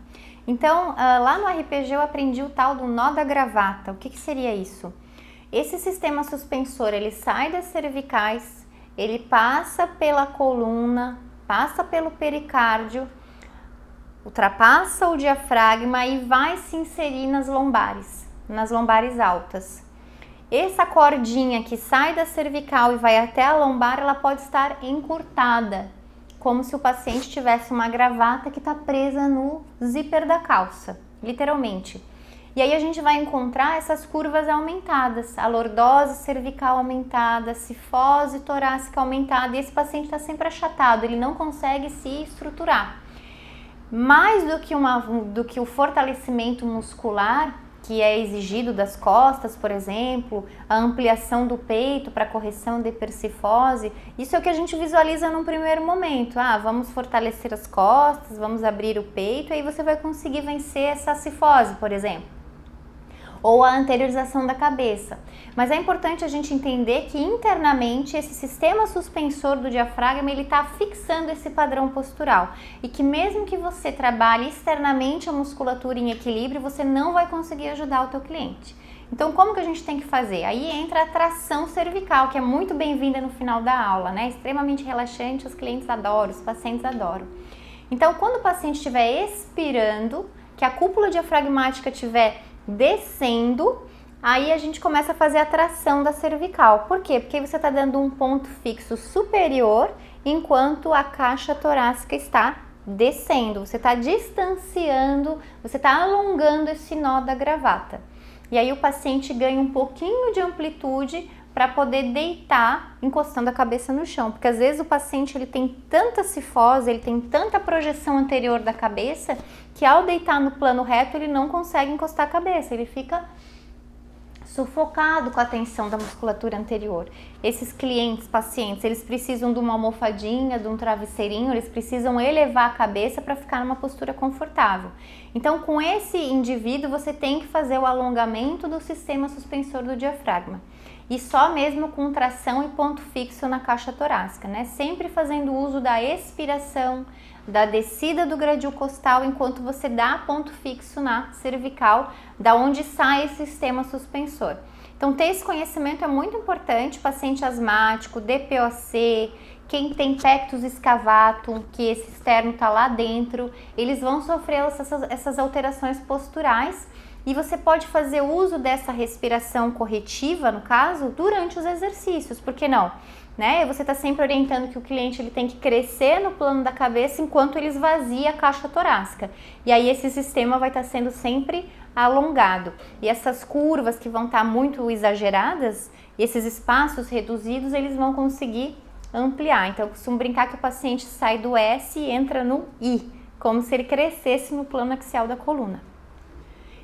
Então, lá no RPG eu aprendi o tal do nó da gravata. O que seria isso? Esse sistema suspensor, ele sai das cervicais, ele passa pela coluna, passa pelo pericárdio, ultrapassa o diafragma e vai se inserir nas lombares altas. Essa cordinha que sai da cervical e vai até a lombar, ela pode estar encurtada, como se o paciente tivesse uma gravata que está presa no zíper da calça, literalmente. E aí a gente vai encontrar essas curvas aumentadas, a lordose cervical aumentada, a cifose torácica aumentada, e esse paciente está sempre achatado, ele não consegue se estruturar. Mais do que o fortalecimento muscular, que é exigido das costas, por exemplo, a ampliação do peito para correção de hipercifose, isso é o que a gente visualiza num primeiro momento. Vamos fortalecer as costas, vamos abrir o peito, aí você vai conseguir vencer essa cifose, por exemplo. Ou a anteriorização da cabeça. Mas é importante a gente entender que internamente esse sistema suspensor do diafragma, ele está fixando esse padrão postural. E que mesmo que você trabalhe externamente a musculatura em equilíbrio, você não vai conseguir ajudar o teu cliente. Então, como que a gente tem que fazer? Aí entra a tração cervical, que é muito bem-vinda no final da aula, né? Extremamente relaxante, os clientes adoram, os pacientes adoram. Então, quando o paciente estiver expirando, que a cúpula diafragmática estiver descendo, aí a gente começa a fazer a tração da cervical. Por quê? Porque você está dando um ponto fixo superior enquanto a caixa torácica está descendo. Você está distanciando, você está alongando esse nó da gravata. E aí o paciente ganha um pouquinho de amplitude para poder deitar encostando a cabeça no chão. Porque às vezes o paciente ele tem tanta cifose, ele tem tanta projeção anterior da cabeça, que ao deitar no plano reto ele não consegue encostar a cabeça, ele fica sufocado com a tensão da musculatura anterior. Esses clientes, pacientes, eles precisam de uma almofadinha, de um travesseirinho, eles precisam elevar a cabeça para ficar numa postura confortável. Então, com esse indivíduo, você tem que fazer o alongamento do sistema suspensor do diafragma. E só mesmo com tração e ponto fixo na caixa torácica, né? Sempre fazendo uso da expiração, da descida do gradil costal, enquanto você dá ponto fixo na cervical, da onde sai esse sistema suspensor. Então, ter esse conhecimento é muito importante. Paciente asmático, DPOC, quem tem pectus excavatum, que esse externo está lá dentro, eles vão sofrer essas alterações posturais. E você pode fazer uso dessa respiração corretiva, no caso, durante os exercícios, por que não? Né? Você está sempre orientando que o cliente ele tem que crescer no plano da cabeça enquanto ele esvazia a caixa torácica. E aí esse sistema vai estar sendo sempre alongado. E essas curvas que vão estar muito exageradas, esses espaços reduzidos, eles vão conseguir ampliar. Então eu costumo brincar que o paciente sai do S e entra no I, como se ele crescesse no plano axial da coluna.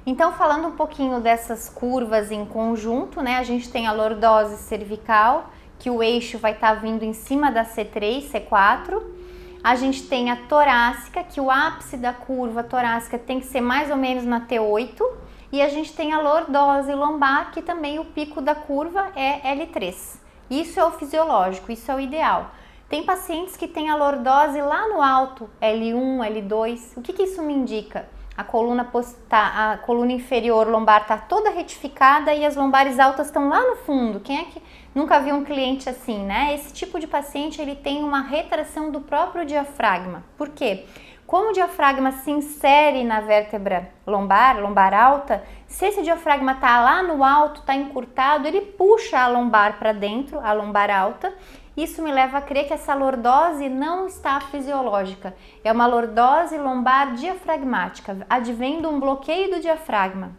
Então, falando um pouquinho dessas curvas em conjunto, né? A gente tem a lordose cervical, que o eixo vai estar vindo em cima da C3, C4. A gente tem a torácica, que o ápice da curva torácica tem que ser mais ou menos na T8. E a gente tem a lordose lombar, que também o pico da curva é L3. Isso é o fisiológico, isso é o ideal. Tem pacientes que têm a lordose lá no alto, L1, L2. O que isso me indica? A coluna inferior lombar está toda retificada e as lombares altas estão lá no fundo. Quem é que nunca viu um cliente assim, né? Esse tipo de paciente ele tem uma retração do próprio diafragma. Por quê? Como o diafragma se insere na vértebra lombar alta, se esse diafragma está lá no alto, está encurtado, ele puxa a lombar para dentro, a lombar alta. Isso me leva a crer que essa lordose não está fisiológica. É uma lordose lombar diafragmática, advém de um bloqueio do diafragma.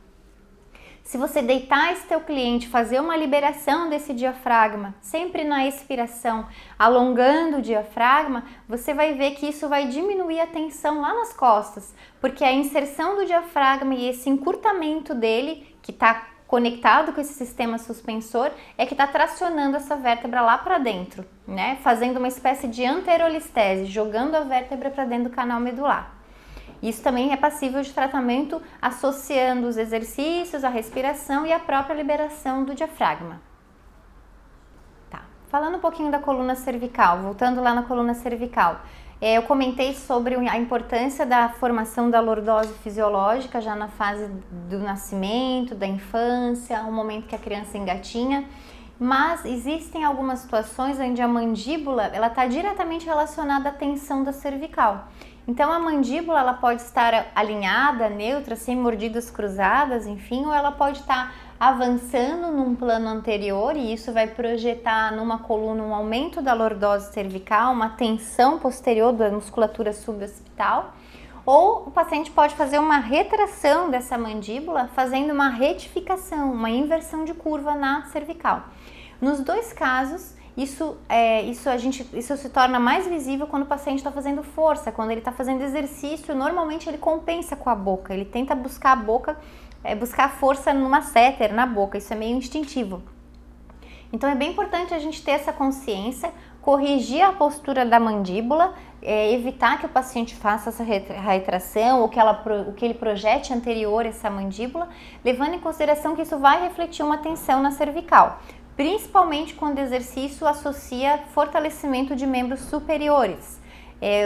Se você deitar esse teu cliente, fazer uma liberação desse diafragma, sempre na expiração, alongando o diafragma, você vai ver que isso vai diminuir a tensão lá nas costas, porque a inserção do diafragma e esse encurtamento dele, que está conectado com esse sistema suspensor, é que está tracionando essa vértebra lá para dentro, né? Fazendo uma espécie de anterolistese, jogando a vértebra para dentro do canal medular. Isso também é passível de tratamento associando os exercícios, a respiração e a própria liberação do diafragma. Tá. Falando um pouquinho da coluna cervical, voltando lá na coluna cervical, eu comentei sobre a importância da formação da lordose fisiológica já na fase do nascimento, da infância, o momento que a criança engatinha, mas existem algumas situações onde a mandíbula está diretamente relacionada à tensão da cervical. Então a mandíbula ela pode estar alinhada, neutra, sem mordidas cruzadas, enfim, ou ela pode estar avançando num plano anterior e isso vai projetar numa coluna um aumento da lordose cervical, uma tensão posterior da musculatura suboccipital, ou o paciente pode fazer uma retração dessa mandíbula, fazendo uma retificação, uma inversão de curva na cervical. Nos dois casos, isso se torna mais visível quando o paciente está fazendo força, quando ele está fazendo exercício, normalmente ele compensa com a boca, ele tenta buscar a boca buscar força numa masseter, na boca, isso é meio instintivo. Então é bem importante a gente ter essa consciência, corrigir a postura da mandíbula, evitar que o paciente faça essa retração ou que ele projete anterior essa mandíbula, levando em consideração que isso vai refletir uma tensão na cervical, principalmente quando o exercício associa fortalecimento de membros superiores.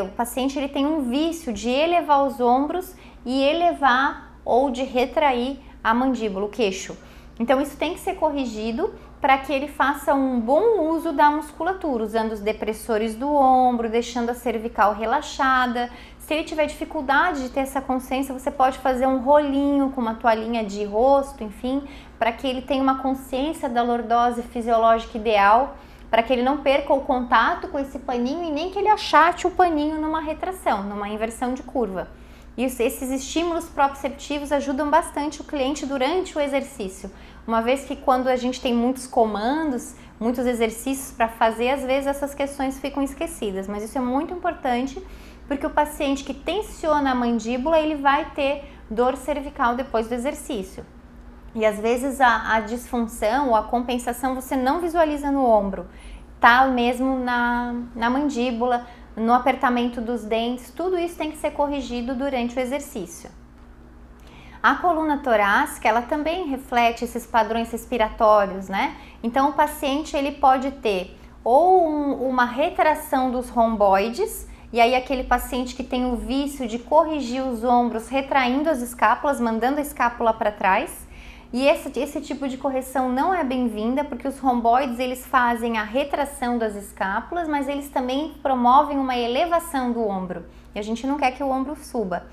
O paciente ele tem um vício de elevar os ombros e elevar ou de retrair a mandíbula, o queixo. Então isso tem que ser corrigido para que ele faça um bom uso da musculatura, usando os depressores do ombro, deixando a cervical relaxada. Se ele tiver dificuldade de ter essa consciência, você pode fazer um rolinho com uma toalhinha de rosto, enfim, para que ele tenha uma consciência da lordose fisiológica ideal, para que ele não perca o contato com esse paninho e nem que ele achate o paninho numa retração, numa inversão de curva. Esses estímulos proprioceptivos ajudam bastante o cliente durante o exercício, uma vez que quando a gente tem muitos comandos, muitos exercícios para fazer, às vezes essas questões ficam esquecidas, mas isso é muito importante porque o paciente que tensiona a mandíbula, ele vai ter dor cervical depois do exercício. E às vezes a disfunção ou a compensação você não visualiza no ombro, tá mesmo na mandíbula, no apertamento dos dentes, tudo isso tem que ser corrigido durante o exercício. A coluna torácica, ela também reflete esses padrões respiratórios, né? Então o paciente ele pode ter ou uma retração dos romboides, e aí aquele paciente que tem o vício de corrigir os ombros, retraindo as escápulas, mandando a escápula para trás. E esse tipo de correção não é bem-vinda, porque os romboides eles fazem a retração das escápulas, mas eles também promovem uma elevação do ombro. E a gente não quer que o ombro suba.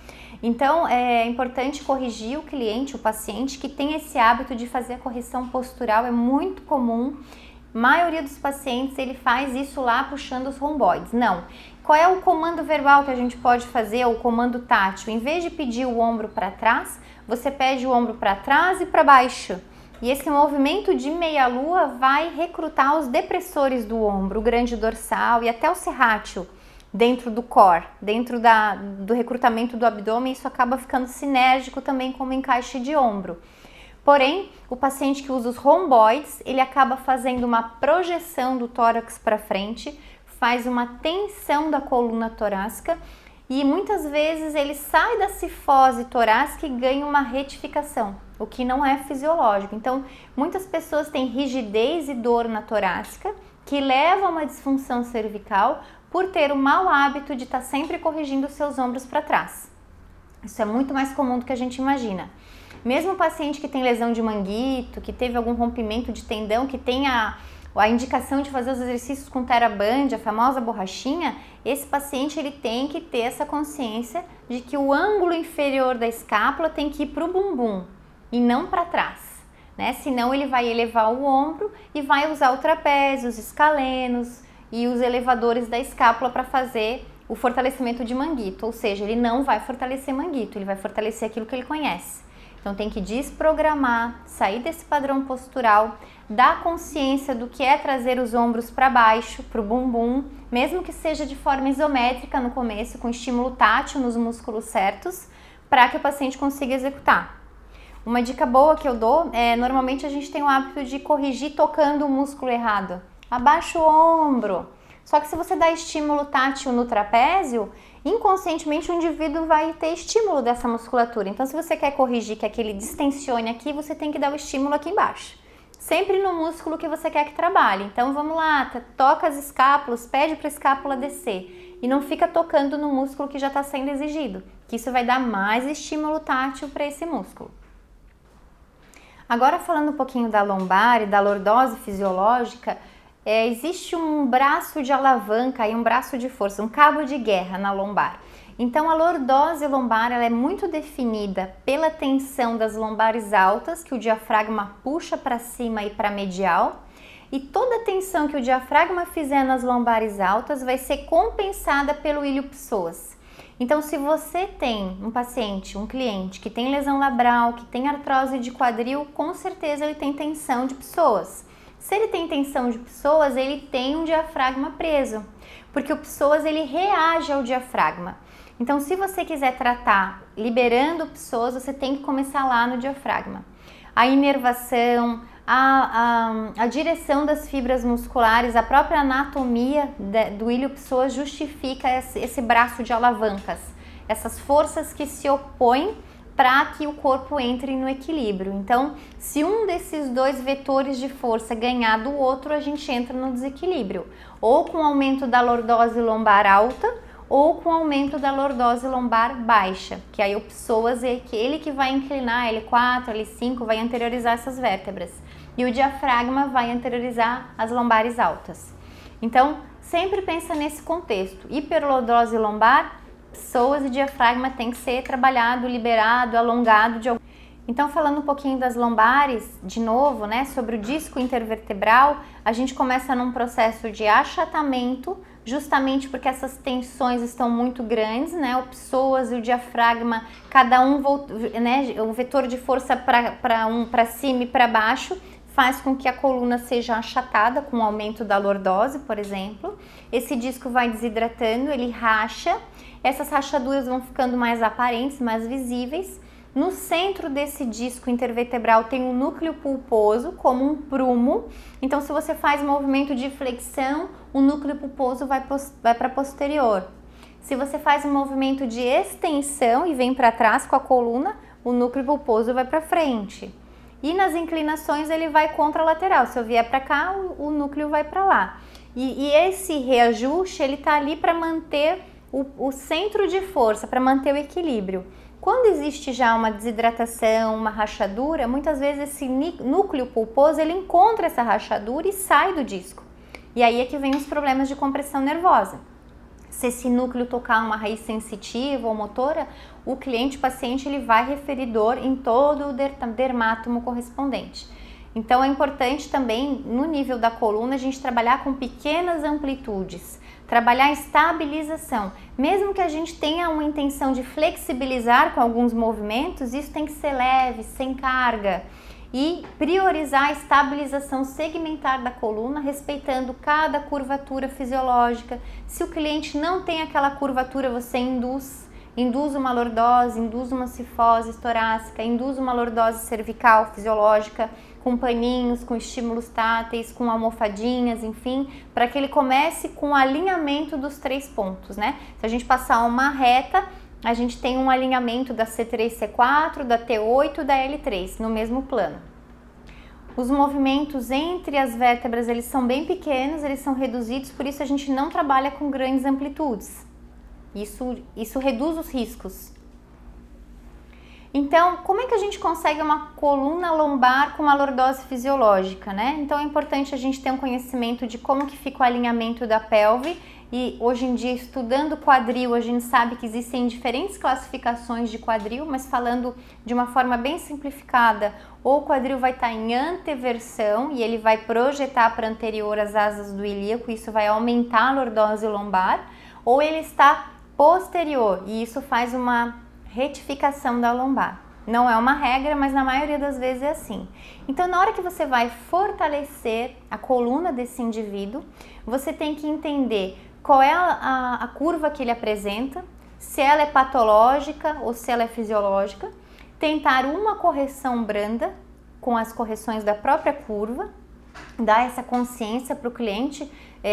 Então é importante corrigir o cliente, o paciente que tem esse hábito de fazer a correção postural, é muito comum. A maioria dos pacientes ele faz isso lá puxando os romboides. Não. Qual é o comando verbal que a gente pode fazer, o comando tátil? Em vez de pedir o ombro para trás, você pede o ombro para trás e para baixo. E esse movimento de meia-lua vai recrutar os depressores do ombro, o grande dorsal e até o serrátil dentro do core, dentro do recrutamento do abdômen. Isso acaba ficando sinérgico também como encaixe de ombro. Porém, o paciente que usa os romboides, ele acaba fazendo uma projeção do tórax para frente, faz uma tensão da coluna torácica e muitas vezes ele sai da cifose torácica e ganha uma retificação, o que não é fisiológico. Então, muitas pessoas têm rigidez e dor na torácica, que leva a uma disfunção cervical por ter o mau hábito de estar sempre corrigindo os seus ombros para trás. Isso é muito mais comum do que a gente imagina. Mesmo o paciente que tem lesão de manguito, que teve algum rompimento de tendão, que tem a indicação de fazer os exercícios com TheraBand, a famosa borrachinha, esse paciente ele tem que ter essa consciência de que o ângulo inferior da escápula tem que ir para o bumbum e não para trás, né? Senão ele vai elevar o ombro e vai usar o trapézio, os escalenos e os elevadores da escápula para fazer o fortalecimento de manguito, ou seja, ele não vai fortalecer manguito, ele vai fortalecer aquilo que ele conhece. Então tem que desprogramar, sair desse padrão postural, dar consciência do que é trazer os ombros para baixo, para o bumbum, mesmo que seja de forma isométrica no começo, com estímulo tátil nos músculos certos, para que o paciente consiga executar. Uma dica boa que eu dou é, normalmente a gente tem o hábito de corrigir tocando o músculo errado. Abaixa o ombro. Só que se você dá estímulo tátil no trapézio, inconscientemente o indivíduo vai ter estímulo dessa musculatura. Então, se você quer corrigir, quer que ele distensione aqui, você tem que dar o estímulo aqui embaixo. Sempre no músculo que você quer que trabalhe. Então, vamos lá, toca as escápulas, pede para a escápula descer. E não fica tocando no músculo que já está sendo exigido, que isso vai dar mais estímulo tátil para esse músculo. Agora, falando um pouquinho da lombar e da lordose fisiológica, existe um braço de alavanca e um braço de força, um cabo de guerra na lombar. Então a lordose lombar ela é muito definida pela tensão das lombares altas, que o diafragma puxa para cima e para medial, e toda a tensão que o diafragma fizer nas lombares altas vai ser compensada pelo ilho-psoas. Então se você tem um paciente, um cliente que tem lesão labral, que tem artrose de quadril, com certeza ele tem tensão de psoas. Se ele tem tensão de psoas, ele tem um diafragma preso, porque o psoas ele reage ao diafragma. Então, se você quiser tratar liberando o psoas, você tem que começar lá no diafragma. A inervação, a direção das fibras musculares, a própria anatomia do ilho-psoas justifica esse braço de alavancas, essas forças que se opõem para que o corpo entre no equilíbrio. Então, se um desses dois vetores de força ganhar do outro, a gente entra no desequilíbrio, ou com aumento da lordose lombar alta, ou com aumento da lordose lombar baixa, que aí o psoas é ele que vai inclinar, L4, L5, vai anteriorizar essas vértebras, e o diafragma vai anteriorizar as lombares altas. Então, sempre pensa nesse contexto, hiperlordose lombar, psoas e diafragma tem que ser trabalhado, liberado, alongado de algum. Então, falando um pouquinho das lombares, de novo, né, sobre o disco intervertebral, a gente começa num processo de achatamento, justamente porque essas tensões estão muito grandes, né, o psoas e o diafragma, cada um, né, o vetor de força para cima e para baixo, faz com que a coluna seja achatada com o aumento da lordose, por exemplo. Esse disco vai desidratando, ele racha, essas rachaduras vão ficando mais aparentes, mais visíveis. No centro desse disco intervertebral tem um núcleo pulposo, como um prumo. Então, se você faz movimento de flexão, o núcleo pulposo vai para posterior. Se você faz um movimento de extensão e vem para trás com a coluna, o núcleo pulposo vai para frente. E nas inclinações ele vai contralateral. Se eu vier para cá, o núcleo vai para lá. E esse reajuste, ele está ali para manter o centro de força, para manter o equilíbrio. Quando existe já uma desidratação, uma rachadura, muitas vezes esse núcleo pulposo, ele encontra essa rachadura e sai do disco. E aí é que vem os problemas de compressão nervosa. Se esse núcleo tocar uma raiz sensitiva ou motora, o paciente, ele vai referir dor em todo o dermátomo correspondente. Então é importante também, no nível da coluna, a gente trabalhar com pequenas amplitudes, trabalhar a estabilização. Mesmo que a gente tenha uma intenção de flexibilizar com alguns movimentos, isso tem que ser leve, sem carga. E priorizar a estabilização segmentar da coluna, respeitando cada curvatura fisiológica. Se o cliente não tem aquela curvatura, você induz uma lordose, induz uma cifose torácica, induz uma lordose cervical fisiológica, com paninhos, com estímulos táteis, com almofadinhas, enfim, para que ele comece com o alinhamento dos 3 pontos, né? Se a gente passar uma reta, a gente tem um alinhamento da C3, C4, da T8 e da L3 no mesmo plano. Os movimentos entre as vértebras, eles são bem pequenos, eles são reduzidos, por isso a gente não trabalha com grandes amplitudes. Isso reduz os riscos. Então, como é que a gente consegue uma coluna lombar com uma lordose fisiológica, né? Então é importante a gente ter um conhecimento de como que fica o alinhamento da pelve. E hoje em dia, estudando quadril, a gente sabe que existem diferentes classificações de quadril, mas falando de uma forma bem simplificada, ou o quadril vai estar em anteversão e ele vai projetar para anterior as asas do ilíaco, isso vai aumentar a lordose lombar, ou ele está posterior e isso faz uma retificação da lombar. Não é uma regra, mas na maioria das vezes é assim. Então, na hora que você vai fortalecer a coluna desse indivíduo, você tem que entender qual é a curva que ele apresenta, se ela é patológica ou se ela é fisiológica, tentar uma correção branda com as correções da própria curva, dar essa consciência para o cliente.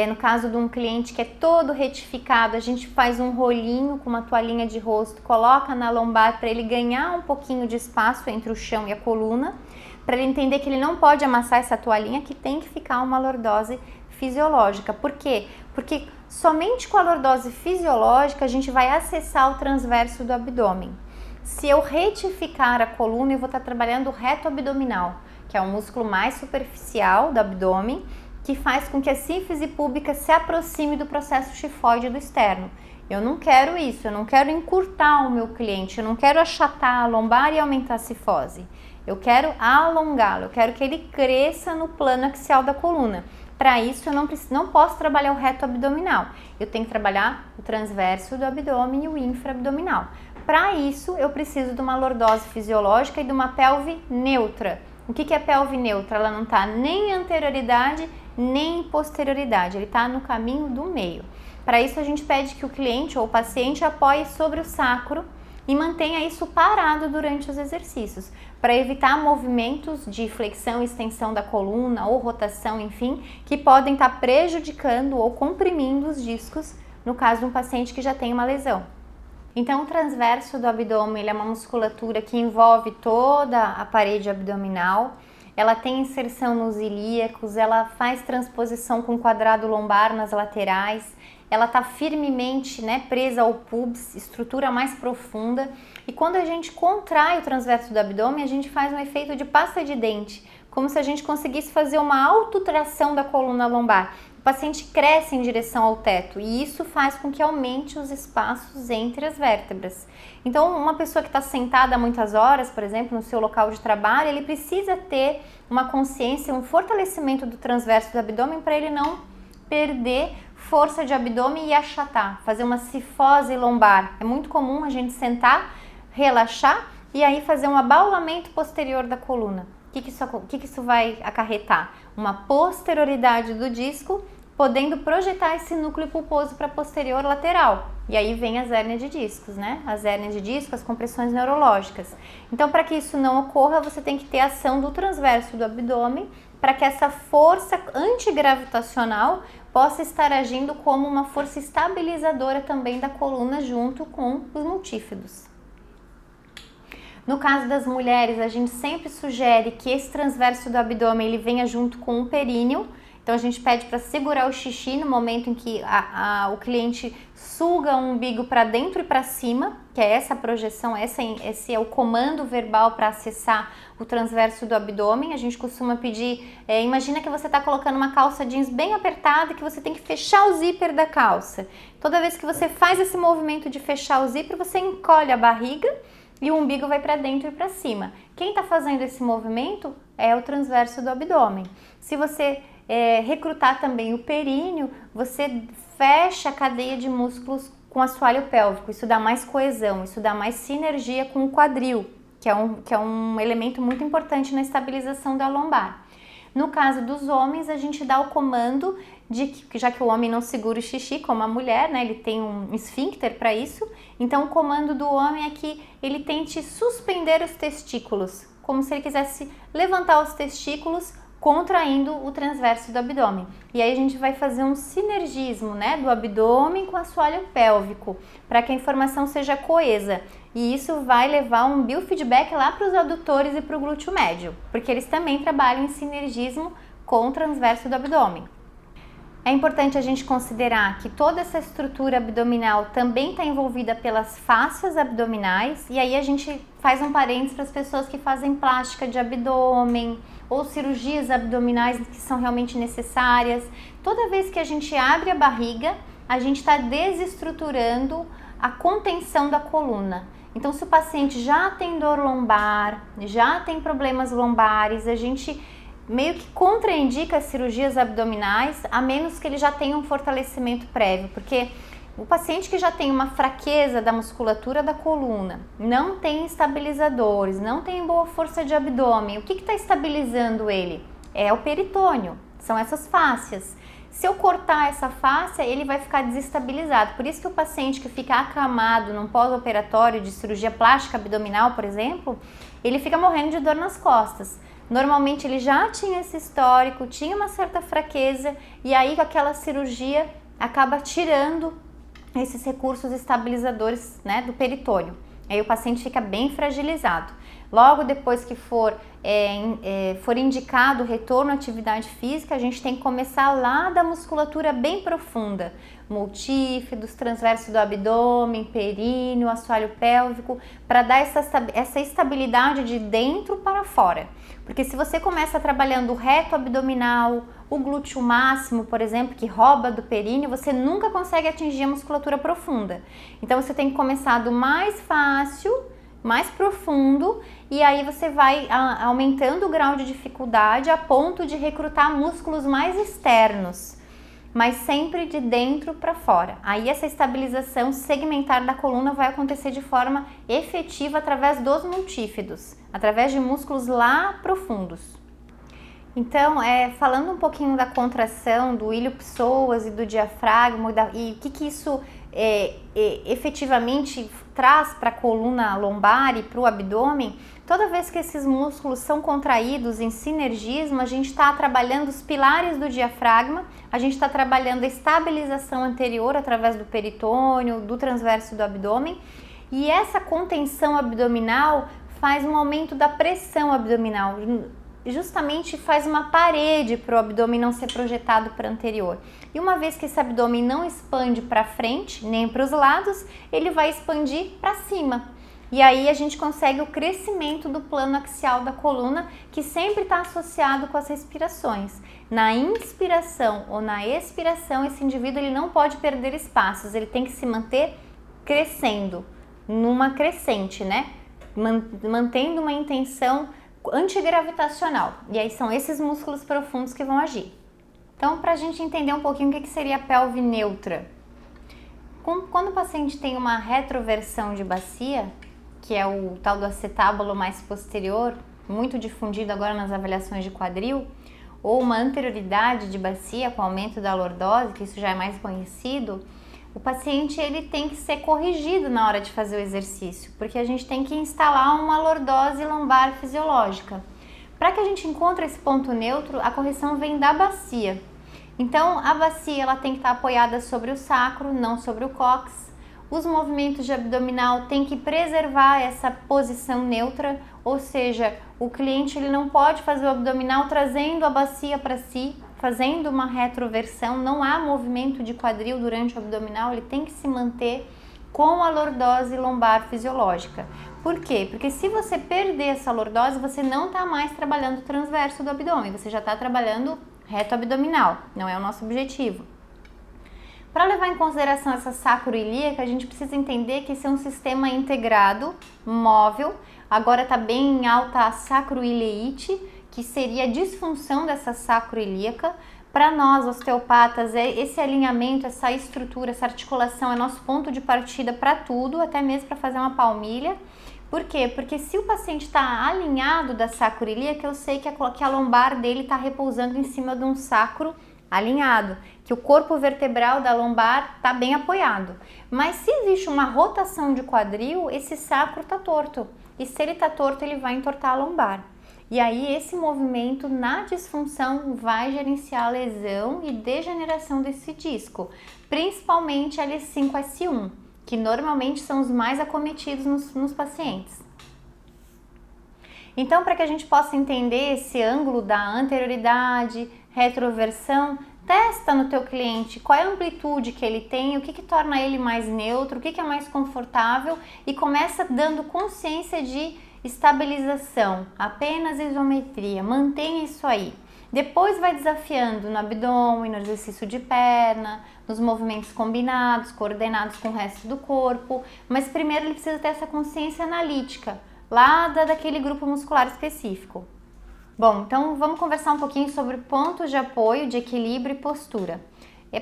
No caso de um cliente que é todo retificado, a gente faz um rolinho com uma toalhinha de rosto, coloca na lombar para ele ganhar um pouquinho de espaço entre o chão e a coluna, para ele entender que ele não pode amassar essa toalhinha, que tem que ficar uma lordose fisiológica. Por quê? Porque somente com a lordose fisiológica a gente vai acessar o transverso do abdômen. Se eu retificar a coluna, eu vou estar trabalhando o reto abdominal, que é o músculo mais superficial do abdômen, que faz com que a sínfise púbica se aproxime do processo tifoide do externo. Eu não quero isso, eu não quero encurtar o meu cliente, eu não quero achatar a lombar e aumentar a cifose. Eu quero alongá-lo, eu quero que ele cresça no plano axial da coluna. Para isso, eu não posso trabalhar o reto abdominal, eu tenho que trabalhar o transverso do abdômen e o infraabdominal. Para isso, eu preciso de uma lordose fisiológica e de uma pelve neutra. O que é pelve neutra? Ela não está nem em anterioridade nem em posterioridade, ele está no caminho do meio. Para isso a gente pede que o cliente ou o paciente apoie sobre o sacro e mantenha isso parado durante os exercícios, para evitar movimentos de flexão e extensão da coluna ou rotação, enfim, que podem estar prejudicando ou comprimindo os discos, no caso de um paciente que já tem uma lesão. Então, o transverso do abdômen ele é uma musculatura que envolve toda a parede abdominal, ela tem inserção nos ilíacos, ela faz transposição com o quadrado lombar nas laterais, ela está firmemente, né, presa ao pubis, estrutura mais profunda. E quando a gente contrai o transverso do abdômen, a gente faz um efeito de pasta de dente, como se a gente conseguisse fazer uma autotração da coluna lombar. O paciente cresce em direção ao teto e isso faz com que aumente os espaços entre as vértebras. Então, uma pessoa que está sentada muitas horas, por exemplo, no seu local de trabalho, ele precisa ter uma consciência, um fortalecimento do transverso do abdômen para ele não perder força de abdômen e achatar, fazer uma cifose lombar. É muito comum a gente sentar, relaxar e aí fazer um abaulamento posterior da coluna. O que isso vai acarretar? Uma posterioridade do disco, podendo projetar esse núcleo pulposo para posterior lateral. E aí vem as hérnias de discos, né? As hérnias de disco, as compressões neurológicas. Então, para que isso não ocorra, você tem que ter ação do transverso do abdômen para que essa força antigravitacional possa estar agindo como uma força estabilizadora também da coluna junto com os multífidos. No caso das mulheres, a gente sempre sugere que esse transverso do abdômen ele venha junto com o períneo. Então a gente pede para segurar o xixi no momento em que o cliente suga o umbigo para dentro e para cima, que é essa projeção, esse é o comando verbal para acessar o transverso do abdômen. A gente costuma pedir, imagina que você está colocando uma calça jeans bem apertada e que você tem que fechar o zíper da calça. Toda vez que você faz esse movimento de fechar o zíper, você encolhe a barriga e o umbigo vai para dentro e para cima. Quem está fazendo esse movimento é o transverso do abdômen. Se você recrutar também o períneo, você fecha a cadeia de músculos com o assoalho pélvico. Isso dá mais coesão, isso dá mais sinergia com o quadril, que é um elemento muito importante na estabilização da lombar. No caso dos homens, a gente dá o comando de que, já que o homem não segura o xixi como a mulher, né, ele tem um esfíncter para isso, então o comando do homem é que ele tente suspender os testículos, como se ele quisesse levantar os testículos, contraindo o transverso do abdômen. E aí a gente vai fazer um sinergismo, né, do abdômen com o assoalho pélvico, para que a informação seja coesa. E isso vai levar um biofeedback lá para os adutores e para o glúteo médio, porque eles também trabalham em sinergismo com o transverso do abdômen. É importante a gente considerar que toda essa estrutura abdominal também está envolvida pelas fáscias abdominais, e aí a gente faz um parênteses para as pessoas que fazem plástica de abdômen ou cirurgias abdominais que são realmente necessárias. Toda vez que a gente abre a barriga, a gente está desestruturando a contenção da coluna. Então, se o paciente já tem dor lombar, já tem problemas lombares, a gente meio que contraindica as cirurgias abdominais, a menos que ele já tenha um fortalecimento prévio, porque o paciente que já tem uma fraqueza da musculatura da coluna, não tem estabilizadores, não tem boa força de abdômen, o que está estabilizando ele? É o peritônio, são essas fáscias. Se eu cortar essa fáscia, ele vai ficar desestabilizado. Por isso que o paciente que fica acamado num pós-operatório de cirurgia plástica abdominal, por exemplo, ele fica morrendo de dor nas costas. Normalmente ele já tinha esse histórico, tinha uma certa fraqueza e aí com aquela cirurgia acaba tirando esses recursos estabilizadores, né, do peritônio. Aí o paciente fica bem fragilizado. Logo depois que for indicado o retorno à atividade física, a gente tem que começar lá da musculatura bem profunda, multífidos, transverso do abdômen, períneo, assoalho pélvico, para dar essa estabilidade de dentro para fora. Porque se você começa trabalhando o reto abdominal, o glúteo máximo, por exemplo, que rouba do períneo, você nunca consegue atingir a musculatura profunda. Então você tem que começar do mais fácil, mais profundo, e aí você vai aumentando o grau de dificuldade a ponto de recrutar músculos mais externos, mas sempre de dentro para fora. Aí essa estabilização segmentar da coluna vai acontecer de forma efetiva através dos multífidos, através de músculos lá profundos. Então, falando um pouquinho da contração do ilho-psoas e do diafragma e o que isso efetivamente traz para a coluna lombar e para o abdômen, toda vez que esses músculos são contraídos em sinergismo, a gente está trabalhando os pilares do diafragma, a gente está trabalhando a estabilização anterior através do peritônio, do transverso do abdômen, e essa contenção abdominal faz um aumento da pressão abdominal, justamente faz uma parede para o abdômen não ser projetado para o anterior. E uma vez que esse abdômen não expande para frente, nem para os lados, ele vai expandir para cima. E aí a gente consegue o crescimento do plano axial da coluna, que sempre está associado com as respirações. Na inspiração ou na expiração, esse indivíduo ele não pode perder espaços, ele tem que se manter crescendo, numa crescente, né? Mantendo uma intenção antigravitacional. E aí são esses músculos profundos que vão agir. Então, para a gente entender um pouquinho o que seria a pelve neutra. Quando o paciente tem uma retroversão de bacia, que é o tal do acetábulo mais posterior, muito difundido agora nas avaliações de quadril, ou uma anterioridade de bacia com aumento da lordose, que isso já é mais conhecido, o paciente ele tem que ser corrigido na hora de fazer o exercício, porque a gente tem que instalar uma lordose lombar fisiológica. Para que a gente encontre esse ponto neutro, a correção vem da bacia. Então, a bacia ela tem que estar apoiada sobre o sacro, não sobre o cóccix. Os movimentos de abdominal têm que preservar essa posição neutra, ou seja, o cliente ele não pode fazer o abdominal trazendo a bacia para si, fazendo uma retroversão, não há movimento de quadril durante o abdominal, ele tem que se manter com a lordose lombar fisiológica. Por quê? Porque se você perder essa lordose, você não está mais trabalhando o transverso do abdômen, você já está trabalhando reto abdominal, não é o nosso objetivo. Para levar em consideração essa sacroiliaca, a gente precisa entender que esse é um sistema integrado, móvel, agora está bem em alta a sacroileite, que seria a disfunção dessa sacroiliaca. Para nós, osteopatas, esse alinhamento, essa estrutura, essa articulação é nosso ponto de partida para tudo, até mesmo para fazer uma palmilha. Por quê? Porque se o paciente está alinhado da sacroiliaca, eu sei que a lombar dele está repousando em cima de um sacro alinhado, que o corpo vertebral da lombar está bem apoiado. Mas se existe uma rotação de quadril, esse sacro está torto. E se ele está torto, ele vai entortar a lombar. E aí esse movimento na disfunção vai gerenciar a lesão e degeneração desse disco, principalmente L5, S1, que normalmente são os mais acometidos nos pacientes. Então, para que a gente possa entender esse ângulo da anterioridade, retroversão, testa no teu cliente qual é a amplitude que ele tem, o que torna ele mais neutro, o que é mais confortável e começa dando consciência de estabilização, apenas isometria, mantenha isso aí. Depois vai desafiando no abdômen, no exercício de perna, nos movimentos combinados, coordenados com o resto do corpo, mas primeiro ele precisa ter essa consciência analítica, lá daquele grupo muscular específico. Bom, então vamos conversar um pouquinho sobre pontos de apoio, de equilíbrio e postura.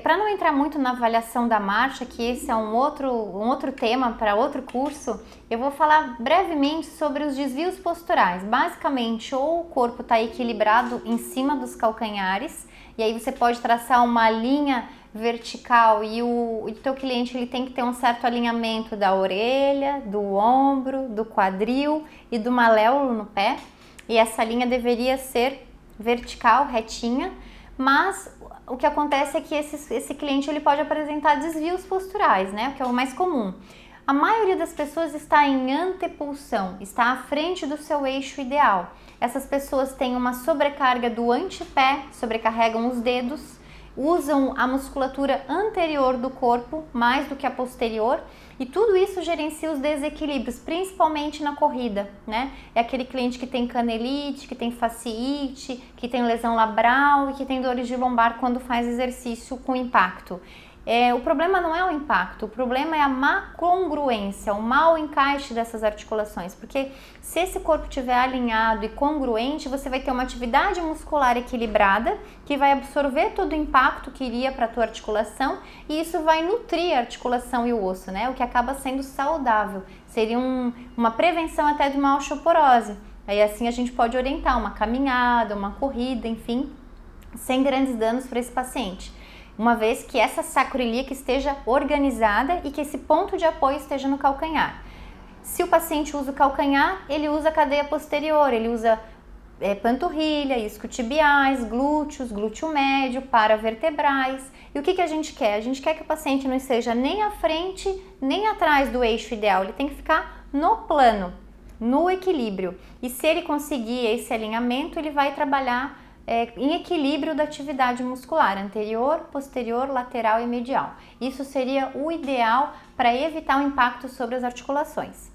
Para não entrar muito na avaliação da marcha, que esse é um outro tema para outro curso, eu vou falar brevemente sobre os desvios posturais. Basicamente, ou o corpo está equilibrado em cima dos calcanhares, e aí você pode traçar uma linha vertical e o teu cliente ele tem que ter um certo alinhamento da orelha, do ombro, do quadril e do maléolo no pé. E essa linha deveria ser vertical, retinha, mas o que acontece é que esse cliente ele pode apresentar desvios posturais, né? O que é o mais comum. A maioria das pessoas está em antepulsão, está à frente do seu eixo ideal. Essas pessoas têm uma sobrecarga do antepé, sobrecarregam os dedos, usam a musculatura anterior do corpo mais do que a posterior e tudo isso gerencia os desequilíbrios, principalmente na corrida, né? É aquele cliente que tem canelite, que tem fasciite, que tem lesão labral e que tem dores de lombar quando faz exercício com impacto. O problema não é o impacto, o problema é a má congruência, o mau encaixe dessas articulações, porque se esse corpo estiver alinhado e congruente, você vai ter uma atividade muscular equilibrada que vai absorver todo o impacto que iria para a tua articulação e isso vai nutrir a articulação e o osso, né? O que acaba sendo saudável, seria uma prevenção até de uma osteoporose. Aí assim a gente pode orientar uma caminhada, uma corrida, enfim, sem grandes danos para esse paciente. Uma vez que essa sacroiliaca esteja organizada e que esse ponto de apoio esteja no calcanhar. Se o paciente usa o calcanhar, ele usa a cadeia posterior, ele usa panturrilha, isquiotibiais, glúteos, glúteo médio, paravertebrais. E o que a gente quer? A gente quer que o paciente não esteja nem à frente, nem atrás do eixo ideal, ele tem que ficar no plano, no equilíbrio. E se ele conseguir esse alinhamento, ele vai trabalhar em equilíbrio da atividade muscular, anterior, posterior, lateral e medial. Isso seria o ideal para evitar o impacto sobre as articulações.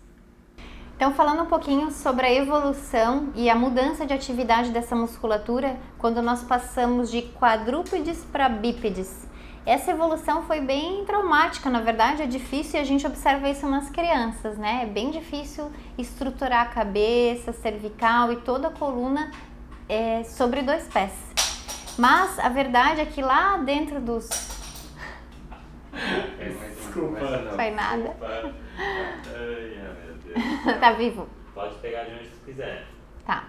Então, falando um pouquinho sobre a evolução e a mudança de atividade dessa musculatura quando nós passamos de quadrúpedes para bípedes. Essa evolução foi bem traumática, na verdade é difícil e a gente observa isso nas crianças, né? É bem difícil estruturar a cabeça, cervical e toda a coluna sobre 2 pés. Mas a verdade é que lá dentro dos... Desculpa. Foi nada. Desculpa. Ai, meu Deus. Tá vivo? Pode pegar de onde tu quiser. Tá.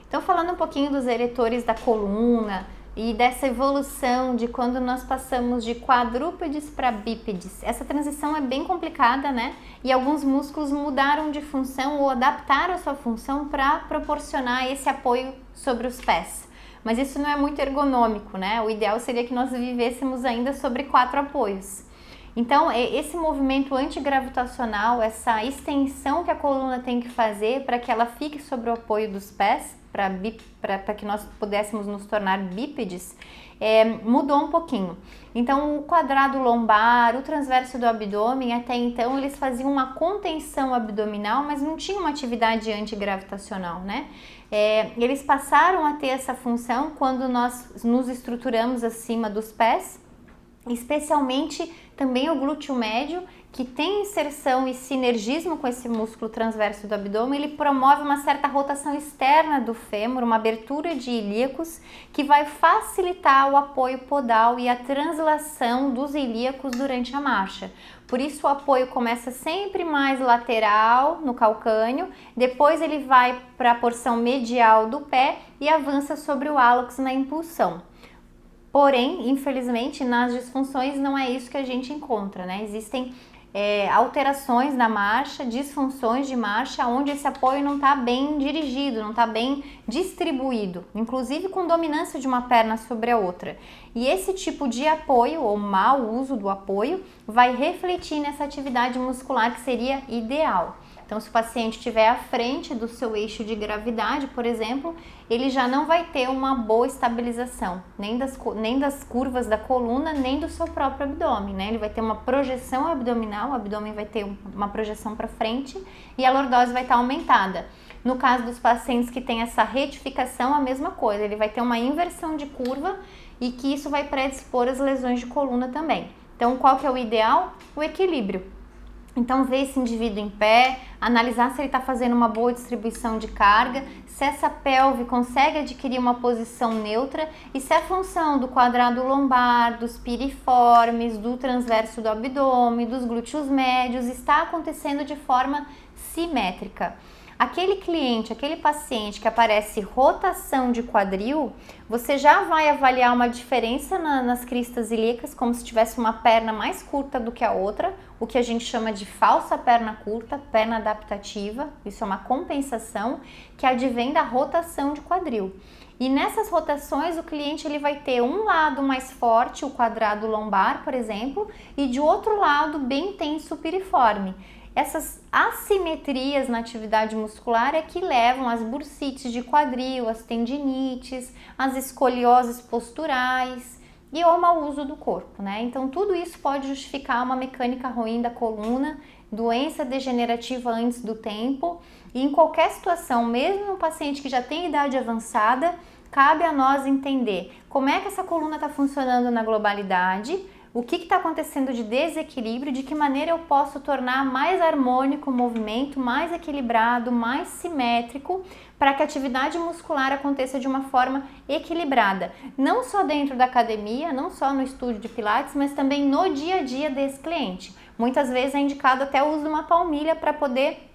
Então, falando um pouquinho dos eretores da coluna e dessa evolução de quando nós passamos de quadrúpedes para bípedes. Essa transição é bem complicada, né? E alguns músculos mudaram de função ou adaptaram a sua função para proporcionar esse apoio sobre os pés. Mas isso não é muito ergonômico, né? O ideal seria que nós vivêssemos ainda sobre 4 apoios. Então, esse movimento antigravitacional, essa extensão que a coluna tem que fazer para que ela fique sobre o apoio dos pés, para que nós pudéssemos nos tornar bípedes, mudou um pouquinho. Então, o quadrado lombar, o transverso do abdômen, até então eles faziam uma contenção abdominal, mas não tinham uma atividade antigravitacional, né? Eles passaram a ter essa função quando nós nos estruturamos acima dos pés, especialmente também o glúteo médio, que tem inserção e sinergismo com esse músculo transverso do abdômen. Ele promove uma certa rotação externa do fêmur, uma abertura de ilíacos, que vai facilitar o apoio podal e a translação dos ilíacos durante a marcha. Por isso o apoio começa sempre mais lateral no calcâneo, depois ele vai para a porção medial do pé e avança sobre o hálux na impulsão. Porém, infelizmente, nas disfunções não é isso que a gente encontra, né? Existem alterações na marcha, disfunções de marcha, onde esse apoio não está bem dirigido, não está bem distribuído, inclusive com dominância de uma perna sobre a outra. E esse tipo de apoio, ou mau uso do apoio, vai refletir nessa atividade muscular que seria ideal. Então, se o paciente estiver à frente do seu eixo de gravidade, por exemplo, ele já não vai ter uma boa estabilização, nem das curvas da coluna, nem do seu próprio abdômen, né? Ele vai ter uma projeção abdominal, o abdômen vai ter uma projeção para frente e a lordose vai estar aumentada. No caso dos pacientes que têm essa retificação, a mesma coisa, ele vai ter uma inversão de curva e que isso vai predispor as lesões de coluna também. Então, qual que é o ideal? O equilíbrio. Então, ver esse indivíduo em pé, analisar se ele está fazendo uma boa distribuição de carga, se essa pelve consegue adquirir uma posição neutra e se a função do quadrado lombar, dos piriformes, do transverso do abdômen, dos glúteos médios está acontecendo de forma simétrica. Aquele cliente, aquele paciente que aparece rotação de quadril, você já vai avaliar uma diferença nas cristas ilíacas, como se tivesse uma perna mais curta do que a outra, o que a gente chama de falsa perna curta, perna adaptativa. Isso é uma compensação que advém da rotação de quadril. E nessas rotações o cliente ele vai ter um lado mais forte, o quadrado lombar, por exemplo, e de outro lado bem intenso o piriforme. Essas assimetrias na atividade muscular é que levam às bursites de quadril, às tendinites, às escolioses posturais e ao mau uso do corpo, né? Então tudo isso pode justificar uma mecânica ruim da coluna, doença degenerativa antes do tempo e em qualquer situação, mesmo no paciente que já tem idade avançada, cabe a nós entender como é que essa coluna está funcionando na globalidade, o que está acontecendo de desequilíbrio, de que maneira eu posso tornar mais harmônico o movimento, mais equilibrado, mais simétrico, para que a atividade muscular aconteça de uma forma equilibrada. Não só dentro da academia, não só no estúdio de pilates, mas também no dia a dia desse cliente. Muitas vezes é indicado até o uso de uma palmilha para poder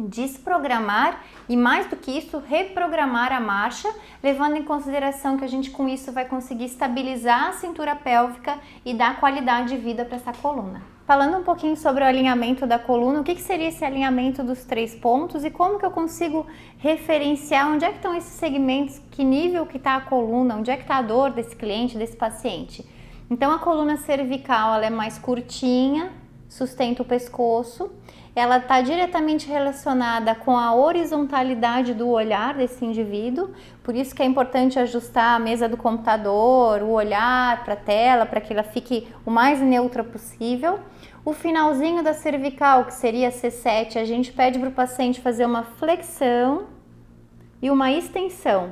desprogramar e, mais do que isso, reprogramar a marcha, levando em consideração que a gente com isso vai conseguir estabilizar a cintura pélvica e dar qualidade de vida para essa coluna. Falando um pouquinho sobre o alinhamento da coluna, o que seria esse alinhamento dos 3 pontos e como que eu consigo referenciar onde é que estão esses segmentos, que nível que está a coluna, onde é que está a dor desse cliente, desse paciente. Então a coluna cervical ela é mais curtinha, sustenta o pescoço, ela está diretamente relacionada com a horizontalidade do olhar desse indivíduo, por isso que é importante ajustar a mesa do computador, o olhar para a tela, para que ela fique o mais neutra possível. O finalzinho da cervical, que seria C7, a gente pede para o paciente fazer uma flexão e uma extensão.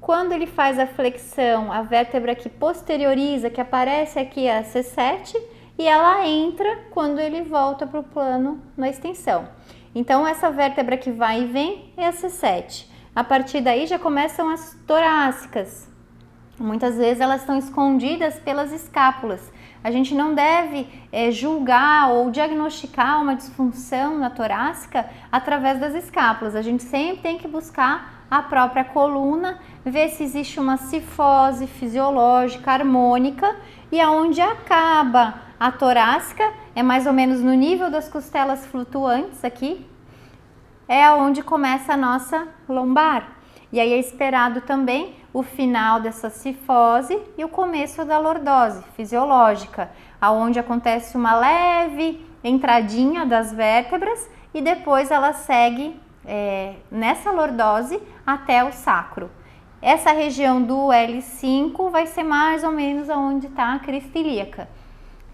Quando ele faz a flexão, a vértebra que posterioriza, que aparece aqui a C7, e ela entra quando ele volta para o plano na extensão. Então essa vértebra que vai e vem é a C7. A partir daí já começam as torácicas. Muitas vezes elas estão escondidas pelas escápulas. A gente não deve julgar ou diagnosticar uma disfunção na torácica através das escápulas. A gente sempre tem que buscar a própria coluna, ver se existe uma cifose fisiológica harmônica e aonde acaba a torácica, é mais ou menos no nível das costelas flutuantes aqui, é onde começa a nossa lombar. E aí é esperado também o final dessa cifose e o começo da lordose fisiológica, aonde acontece uma leve entradinha das vértebras e depois ela segue nessa lordose até o sacro. Essa região do L5 vai ser mais ou menos onde está a crista ilíaca.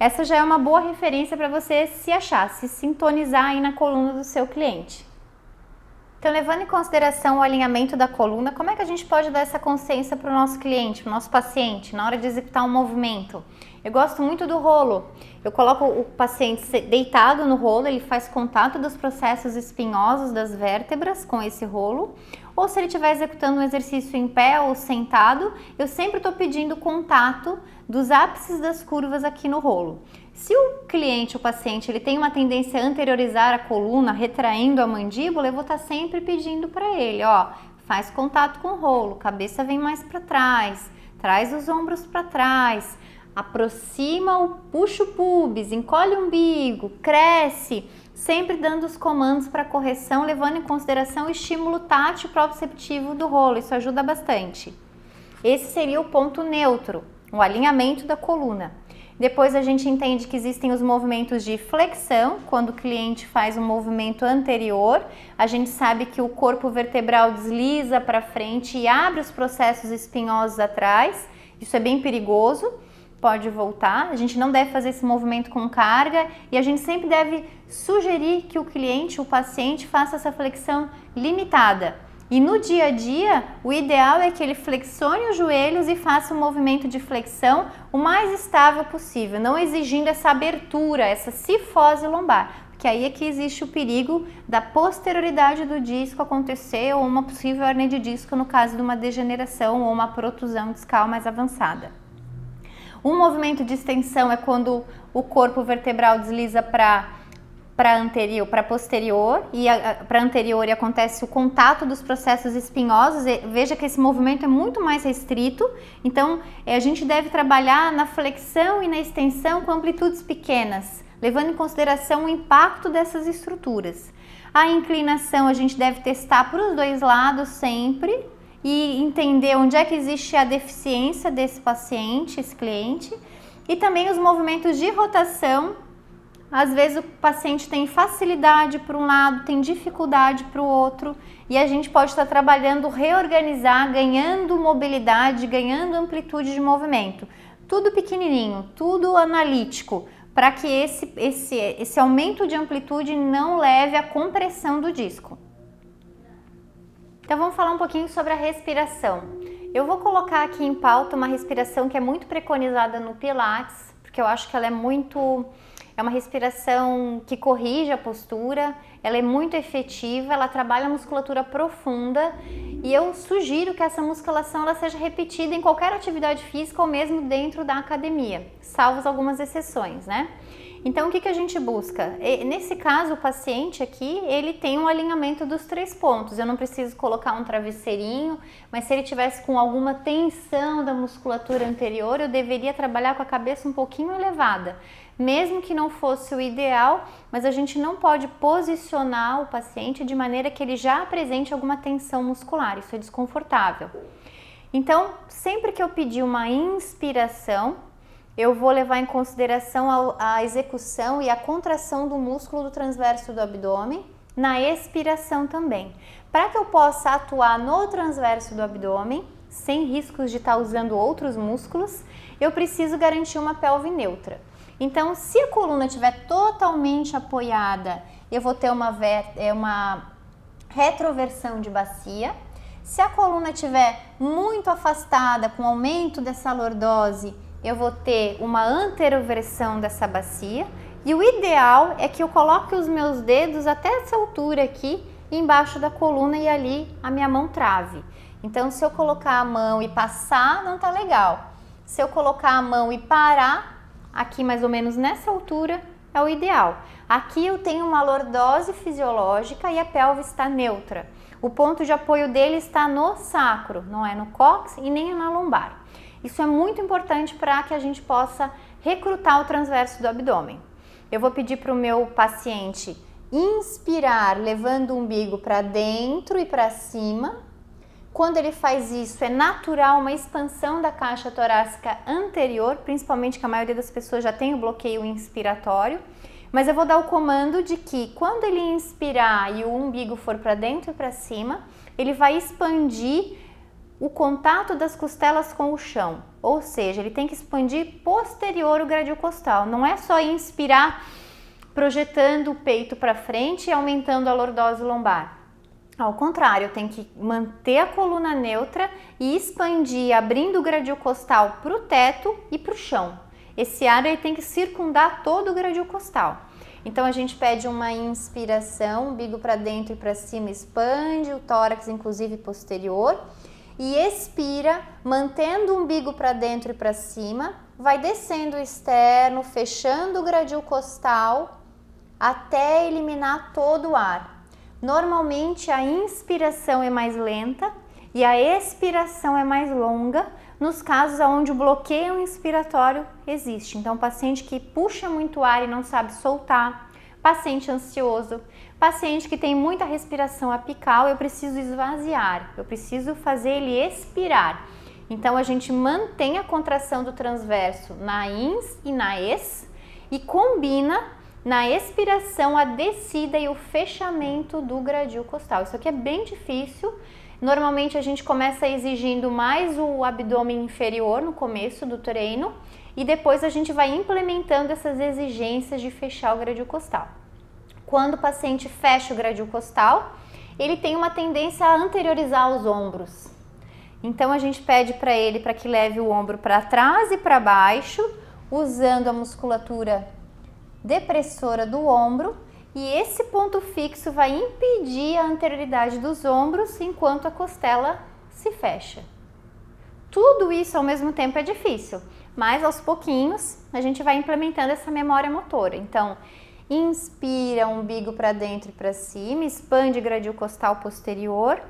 Essa já é uma boa referência para você se achar, se sintonizar aí na coluna do seu cliente. Então, levando em consideração o alinhamento da coluna, como é que a gente pode dar essa consciência para o nosso cliente, para o nosso paciente, na hora de executar um movimento? Eu gosto muito do rolo. Eu coloco o paciente deitado no rolo, ele faz contato dos processos espinhosos das vértebras com esse rolo. Ou se ele estiver executando um exercício em pé ou sentado, eu sempre estou pedindo contato dos ápices das curvas aqui no rolo. Se o cliente, o paciente, ele tem uma tendência a anteriorizar a coluna, retraindo a mandíbula, eu vou estar sempre pedindo para ele, ó, faz contato com o rolo, cabeça vem mais para trás, traz os ombros para trás, aproxima, puxa o pubis, encolhe o umbigo, cresce, sempre dando os comandos para correção, levando em consideração o estímulo tátil proprioceptivo do rolo, isso ajuda bastante. Esse seria o ponto neutro, o alinhamento da coluna. Depois a gente entende que existem os movimentos de flexão, quando o cliente faz um movimento anterior, a gente sabe que o corpo vertebral desliza para frente e abre os processos espinhosos atrás, isso é bem perigoso, pode voltar, a gente não deve fazer esse movimento com carga e a gente sempre deve sugerir que o cliente, o paciente, faça essa flexão limitada. E no dia a dia, o ideal é que ele flexione os joelhos e faça um movimento de flexão o mais estável possível, não exigindo essa abertura, essa cifose lombar, porque aí é que existe o perigo da posterioridade do disco acontecer ou uma possível hérnia de disco no caso de uma degeneração ou uma protusão discal mais avançada. Um movimento de extensão é quando o corpo vertebral desliza para posterior e para anterior e acontece o contato dos processos espinhosos. Veja que esse movimento é muito mais restrito, então a gente deve trabalhar na flexão e na extensão com amplitudes pequenas, levando em consideração o impacto dessas estruturas. A inclinação a gente deve testar para os dois lados sempre e entender onde é que existe a deficiência desse paciente, esse cliente, e também os movimentos de rotação. Às vezes o paciente tem facilidade para um lado, tem dificuldade para o outro e a gente pode estar trabalhando, reorganizar, ganhando mobilidade, ganhando amplitude de movimento. Tudo pequenininho, tudo analítico, para que esse aumento de amplitude não leve à compressão do disco. Então vamos falar um pouquinho sobre a respiração. Eu vou colocar aqui em pauta uma respiração que é muito preconizada no Pilates, porque eu acho que ela é uma respiração que corrige a postura, ela é muito efetiva, ela trabalha a musculatura profunda e eu sugiro que essa musculação ela seja repetida em qualquer atividade física ou mesmo dentro da academia, salvo algumas exceções, né? Então, o que a gente busca? Nesse caso, o paciente aqui, ele tem um alinhamento dos 3 pontos. Eu não preciso colocar um travesseirinho, mas se ele tivesse com alguma tensão da musculatura anterior, eu deveria trabalhar com a cabeça um pouquinho elevada. Mesmo que não fosse o ideal, mas a gente não pode posicionar o paciente de maneira que ele já apresente alguma tensão muscular. Isso é desconfortável. Então, sempre que eu pedir uma inspiração, eu vou levar em consideração a execução e a contração do músculo do transverso do abdômen, na expiração também. Para que eu possa atuar no transverso do abdômen, sem riscos de estar usando outros músculos, eu preciso garantir uma pelve neutra. Então, se a coluna estiver totalmente apoiada, eu vou ter uma retroversão de bacia. Se a coluna estiver muito afastada, com aumento dessa lordose, eu vou ter uma anteroversão dessa bacia. E o ideal é que eu coloque os meus dedos até essa altura aqui, embaixo da coluna, e ali a minha mão trave. Então, se eu colocar a mão e passar, não tá legal. Se eu colocar a mão e parar, aqui mais ou menos nessa altura, é o ideal. Aqui eu tenho uma lordose fisiológica e a pelve está neutra. O ponto de apoio dele está no sacro, não é no cóccix e nem na lombar. Isso é muito importante para que a gente possa recrutar o transverso do abdômen. Eu vou pedir para o meu paciente inspirar, levando o umbigo para dentro e para cima. Quando ele faz isso, é natural uma expansão da caixa torácica anterior, principalmente que a maioria das pessoas já tem o bloqueio inspiratório. Mas eu vou dar o comando de que quando ele inspirar e o umbigo for para dentro e para cima, ele vai expandir o contato das costelas com o chão, ou seja, ele tem que expandir posterior o gradil costal. Não é só inspirar projetando o peito para frente e aumentando a lordose lombar. Ao contrário, eu tenho que manter a coluna neutra e expandir, abrindo o gradil costal para o teto e para o chão. Esse ar ele tem que circundar todo o gradil costal. Então a gente pede uma inspiração, umbigo para dentro e para cima, expande o tórax, inclusive posterior. E expira, mantendo o umbigo para dentro e para cima, vai descendo o externo, fechando o gradil costal até eliminar todo o ar. Normalmente a inspiração é mais lenta e a expiração é mais longa nos casos onde o bloqueio inspiratório existe. Então, paciente que puxa muito ar e não sabe soltar, paciente ansioso, paciente que tem muita respiração apical, eu preciso esvaziar, eu preciso fazer ele expirar. Então a gente mantém a contração do transverso na ins e na ex e combina na expiração a descida e o fechamento do gradil costal. Isso aqui é bem difícil. Normalmente a gente começa exigindo mais o abdômen inferior no começo do treino e depois a gente vai implementando essas exigências de fechar o gradil costal. Quando o paciente fecha o gradil costal, ele tem uma tendência a anteriorizar os ombros. Então a gente pede para ele para que leve o ombro para trás e para baixo, usando a musculatura depressora do ombro, e esse ponto fixo vai impedir a anterioridade dos ombros enquanto a costela se fecha. Tudo isso ao mesmo tempo é difícil, mas aos pouquinhos a gente vai implementando essa memória motora. Então, inspira, umbigo para dentro e para cima, expande gradil costal posterior,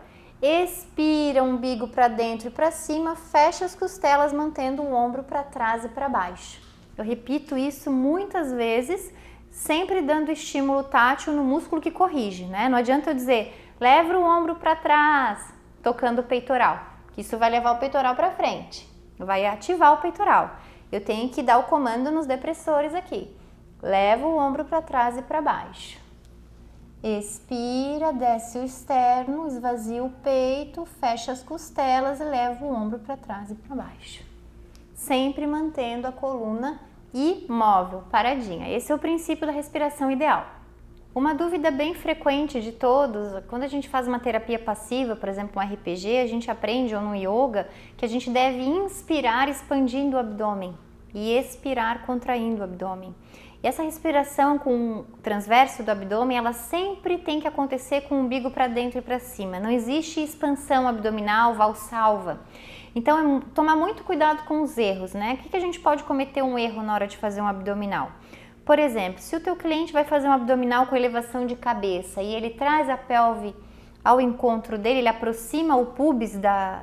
expira, umbigo para dentro e para cima, fecha as costelas mantendo o ombro para trás e para baixo. Eu repito isso muitas vezes, sempre dando estímulo tátil no músculo que corrige, né? Não adianta eu dizer, leva o ombro para trás, tocando o peitoral, que isso vai levar o peitoral para frente, vai ativar o peitoral. Eu tenho que dar o comando nos depressores aqui. Leva o ombro para trás e para baixo. Expira, desce o externo, esvazia o peito, fecha as costelas e leva o ombro para trás e para baixo. Sempre mantendo a coluna imóvel, paradinha. Esse é o princípio da respiração ideal. Uma dúvida bem frequente de todos, quando a gente faz uma terapia passiva, por exemplo, um RPG, a gente aprende, ou no yoga, que a gente deve inspirar expandindo o abdômen e expirar contraindo o abdômen. E essa respiração com o transverso do abdômen, ela sempre tem que acontecer com o umbigo para dentro e para cima. Não existe expansão abdominal, valsalva. Então, tomar muito cuidado com os erros, né? O que a gente pode cometer um erro na hora de fazer um abdominal? por exemplo, se o teu cliente vai fazer um abdominal com elevação de cabeça e ele traz a pelve ao encontro dele, ele aproxima o pubis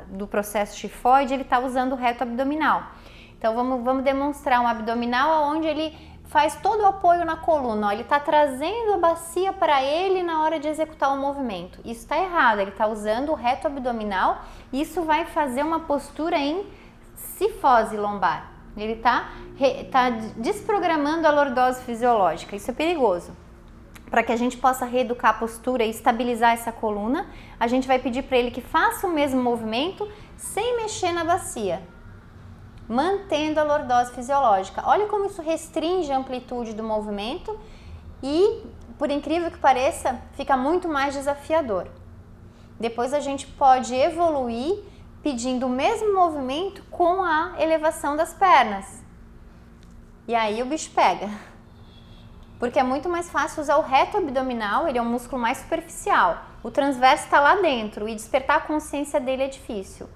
do processo tifoide, ele está usando o reto abdominal. Então vamos demonstrar um abdominal onde ele faz todo o apoio na coluna, ó, ele está trazendo a bacia para ele na hora de executar o movimento. Isso está errado, ele está usando o reto abdominal e isso vai fazer uma postura em cifose lombar. Ele está desprogramando a lordose fisiológica, isso é perigoso. Para que a gente possa reeducar a postura e estabilizar essa coluna, a gente vai pedir para ele que faça o mesmo movimento sem mexer na bacia, mantendo a lordose fisiológica. Olha como isso restringe a amplitude do movimento e, por incrível que pareça, fica muito mais desafiador. Depois a gente pode evoluir pedindo o mesmo movimento com a elevação das pernas. E aí o bicho pega. Porque é muito mais fácil usar o reto abdominal, ele é um músculo mais superficial. O transverso está lá dentro e despertar a consciência dele é difícil.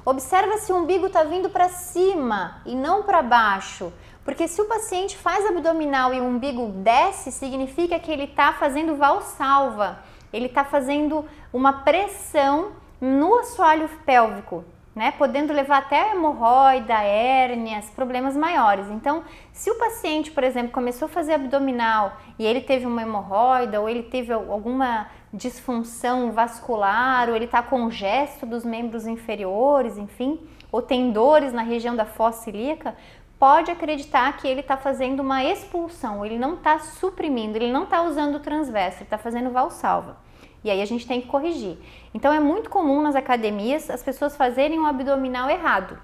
Observa se o umbigo está vindo para cima e não para baixo, porque se o paciente faz abdominal e o umbigo desce, significa que ele está fazendo valsalva, ele está fazendo uma pressão no assoalho pélvico, né? Podendo levar até hemorroida, hérnias, problemas maiores. Então, se o paciente, por exemplo, começou a fazer abdominal e ele teve uma hemorroida ou ele teve alguma disfunção vascular ou ele está com gesto dos membros inferiores, enfim, ou tem dores na região da fossa ilíaca, pode acreditar que ele está fazendo uma expulsão, ele não está suprimindo, ele não está usando o transverso, ele está fazendo valsalva. E aí a gente tem que corrigir. Então é muito comum nas academias as pessoas fazerem um abdominal errado.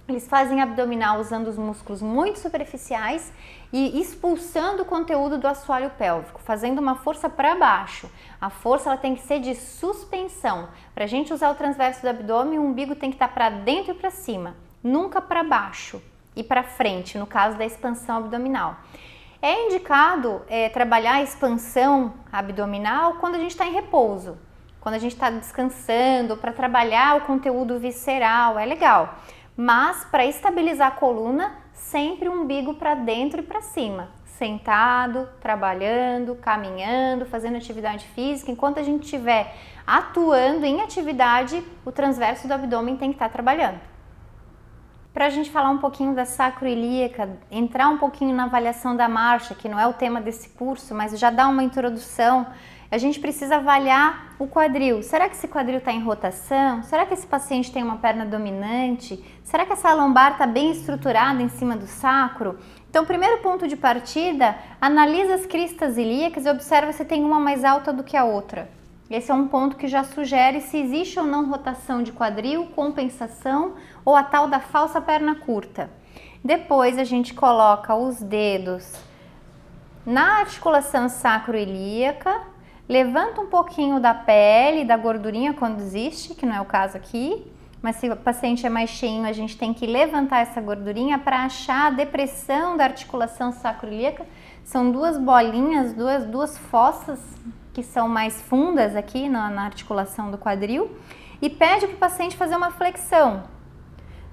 Eles fazem abdominal usando os músculos muito superficiais e expulsando o conteúdo do assoalho pélvico, fazendo uma força para baixo. A força ela tem que ser de suspensão. Para a gente usar o transverso do abdômen, o umbigo tem que estar para dentro e para cima, nunca para baixo e para frente, no caso da expansão abdominal. É indicado trabalhar a expansão abdominal quando a gente está em repouso, quando a gente está descansando, para trabalhar o conteúdo visceral, é legal. Mas para estabilizar a coluna, sempre o umbigo para dentro e para cima, sentado, trabalhando, caminhando, fazendo atividade física. Enquanto a gente estiver atuando em atividade, o transverso do abdômen tem que estar trabalhando. Para a gente falar um pouquinho da sacroiliaca, entrar um pouquinho na avaliação da marcha, que não é o tema desse curso, mas já dá uma introdução, a gente precisa avaliar o quadril. Será que esse quadril está em rotação? Será que esse paciente tem uma perna dominante? Será que essa lombar está bem estruturada em cima do sacro? Então, primeiro ponto de partida, analisa as cristas ilíacas e observa se tem uma mais alta do que a outra. Esse é um ponto que já sugere se existe ou não rotação de quadril, compensação ou a tal da falsa perna curta. Depois a gente coloca os dedos na articulação sacroiliaca, levanta um pouquinho da pele, da gordurinha quando existe, que não é o caso aqui, mas se o paciente é mais cheinho, a gente tem que levantar essa gordurinha para achar a depressão da articulação sacroiliaca. São duas bolinhas, duas fossas que são mais fundas aqui na articulação do quadril, e pede para o paciente fazer uma flexão.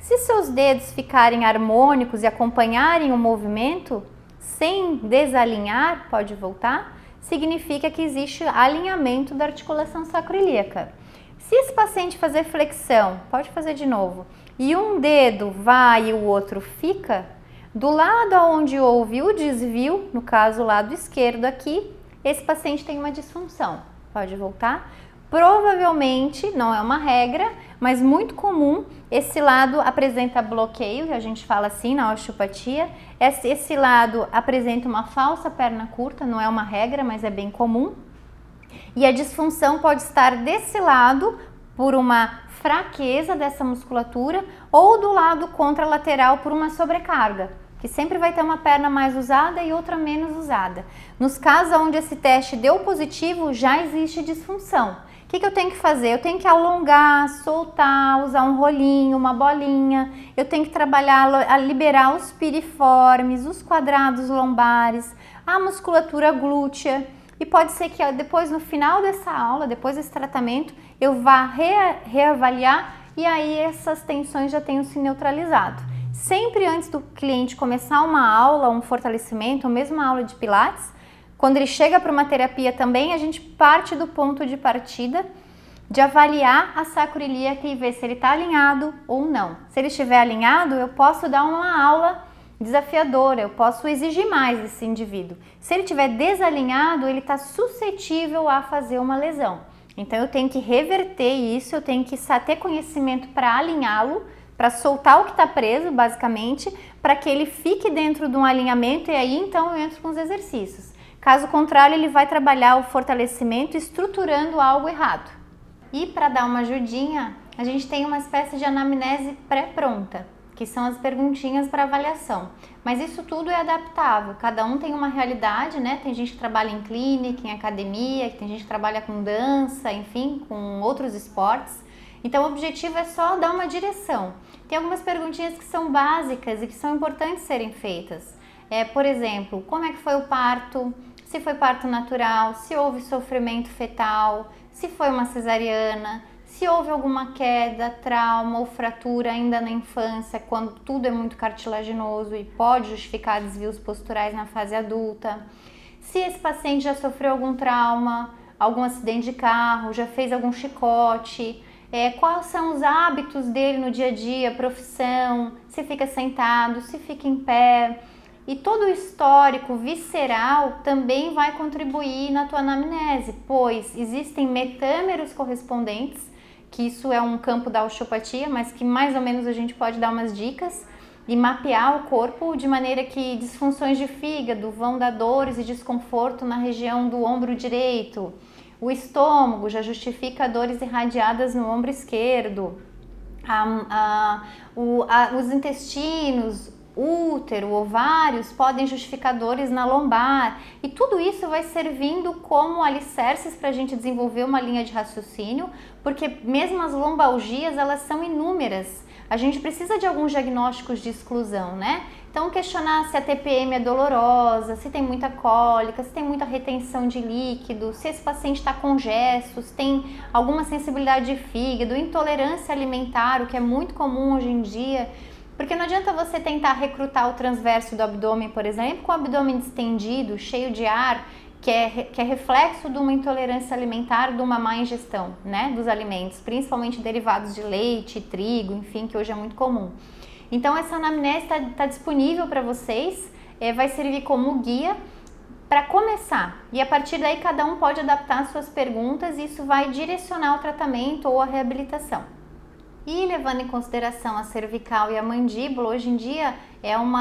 Se seus dedos ficarem harmônicos e acompanharem o movimento, sem desalinhar, pode voltar, significa que existe alinhamento da articulação sacroiliaca. Se esse paciente fazer flexão, pode fazer de novo, e um dedo vai e o outro fica, do lado onde houve o desvio, no caso o lado esquerdo aqui, esse paciente tem uma disfunção. Pode voltar? Provavelmente, não é uma regra, mas muito comum, esse lado apresenta bloqueio, que a gente fala assim na osteopatia. Esse lado apresenta uma falsa perna curta, não é uma regra, mas é bem comum. E a disfunção pode estar desse lado, por uma fraqueza dessa musculatura, ou do lado contralateral por uma sobrecarga, que sempre vai ter uma perna mais usada e outra menos usada. Nos casos onde esse teste deu positivo, já existe disfunção. O que eu tenho que fazer? Eu tenho que alongar, soltar, usar um rolinho, uma bolinha. Eu tenho que trabalhar, a liberar os piriformes, os quadrados lombares, a musculatura glútea. E pode ser que depois, no final dessa aula, depois desse tratamento, eu vá reavaliar e aí essas tensões já tenham se neutralizado. Sempre antes do cliente começar uma aula, um fortalecimento, ou mesmo uma aula de pilates, quando ele chega para uma terapia também, a gente parte do ponto de partida de avaliar a sacroiliaca e ver se ele está alinhado ou não. Se ele estiver alinhado, eu posso dar uma aula desafiadora, eu posso exigir mais desse indivíduo. Se ele estiver desalinhado, ele está suscetível a fazer uma lesão. Então eu tenho que reverter isso, eu tenho que ter conhecimento para alinhá-lo, para soltar o que está preso, basicamente, para que ele fique dentro de um alinhamento e aí então eu entro com os exercícios. Caso contrário, ele vai trabalhar o fortalecimento estruturando algo errado. E para dar uma ajudinha, a gente tem uma espécie de anamnese pré-pronta, que são as perguntinhas para avaliação. Mas isso tudo é adaptável, cada um tem uma realidade, né? Tem gente que trabalha em clínica, em academia, tem gente que trabalha com dança, enfim, com outros esportes. Então o objetivo é só dar uma direção. Tem algumas perguntinhas que são básicas e que são importantes serem feitas. Por exemplo, como é que foi o parto? Se foi parto natural, se houve sofrimento fetal, se foi uma cesariana, se houve alguma queda, trauma ou fratura ainda na infância, quando tudo é muito cartilaginoso e pode justificar desvios posturais na fase adulta. Se esse paciente já sofreu algum trauma, algum acidente de carro, já fez algum chicote, quais são os hábitos dele no dia a dia, profissão, se fica sentado, se fica em pé. E todo o histórico visceral também vai contribuir na tua anamnese, pois existem metâmeros correspondentes, que isso é um campo da osteopatia, mas que mais ou menos a gente pode dar umas dicas e mapear o corpo de maneira que disfunções de fígado vão dar dores e desconforto na região do ombro direito. O estômago já justifica dores irradiadas no ombro esquerdo. Os intestinos, útero, ovários podem justificar dores na lombar e tudo isso vai servindo como alicerces para a gente desenvolver uma linha de raciocínio, porque mesmo as lombalgias elas são inúmeras, a gente precisa de alguns diagnósticos de exclusão, né? Então questionar se a TPM é dolorosa, se tem muita cólica, se tem muita retenção de líquido, se esse paciente está congesto, se tem alguma sensibilidade de fígado, intolerância alimentar, o que é muito comum hoje em dia. Porque não adianta você tentar recrutar o transverso do abdômen, por exemplo, com o abdômen distendido, cheio de ar, que é reflexo de uma intolerância alimentar, de uma má ingestão, né, dos alimentos, principalmente derivados de leite, trigo, enfim, que hoje é muito comum. Então essa anamnese está disponível para vocês, vai servir como guia para começar. E a partir daí cada um pode adaptar as suas perguntas e isso vai direcionar o tratamento ou a reabilitação. E levando em consideração a cervical e a mandíbula, hoje em dia é um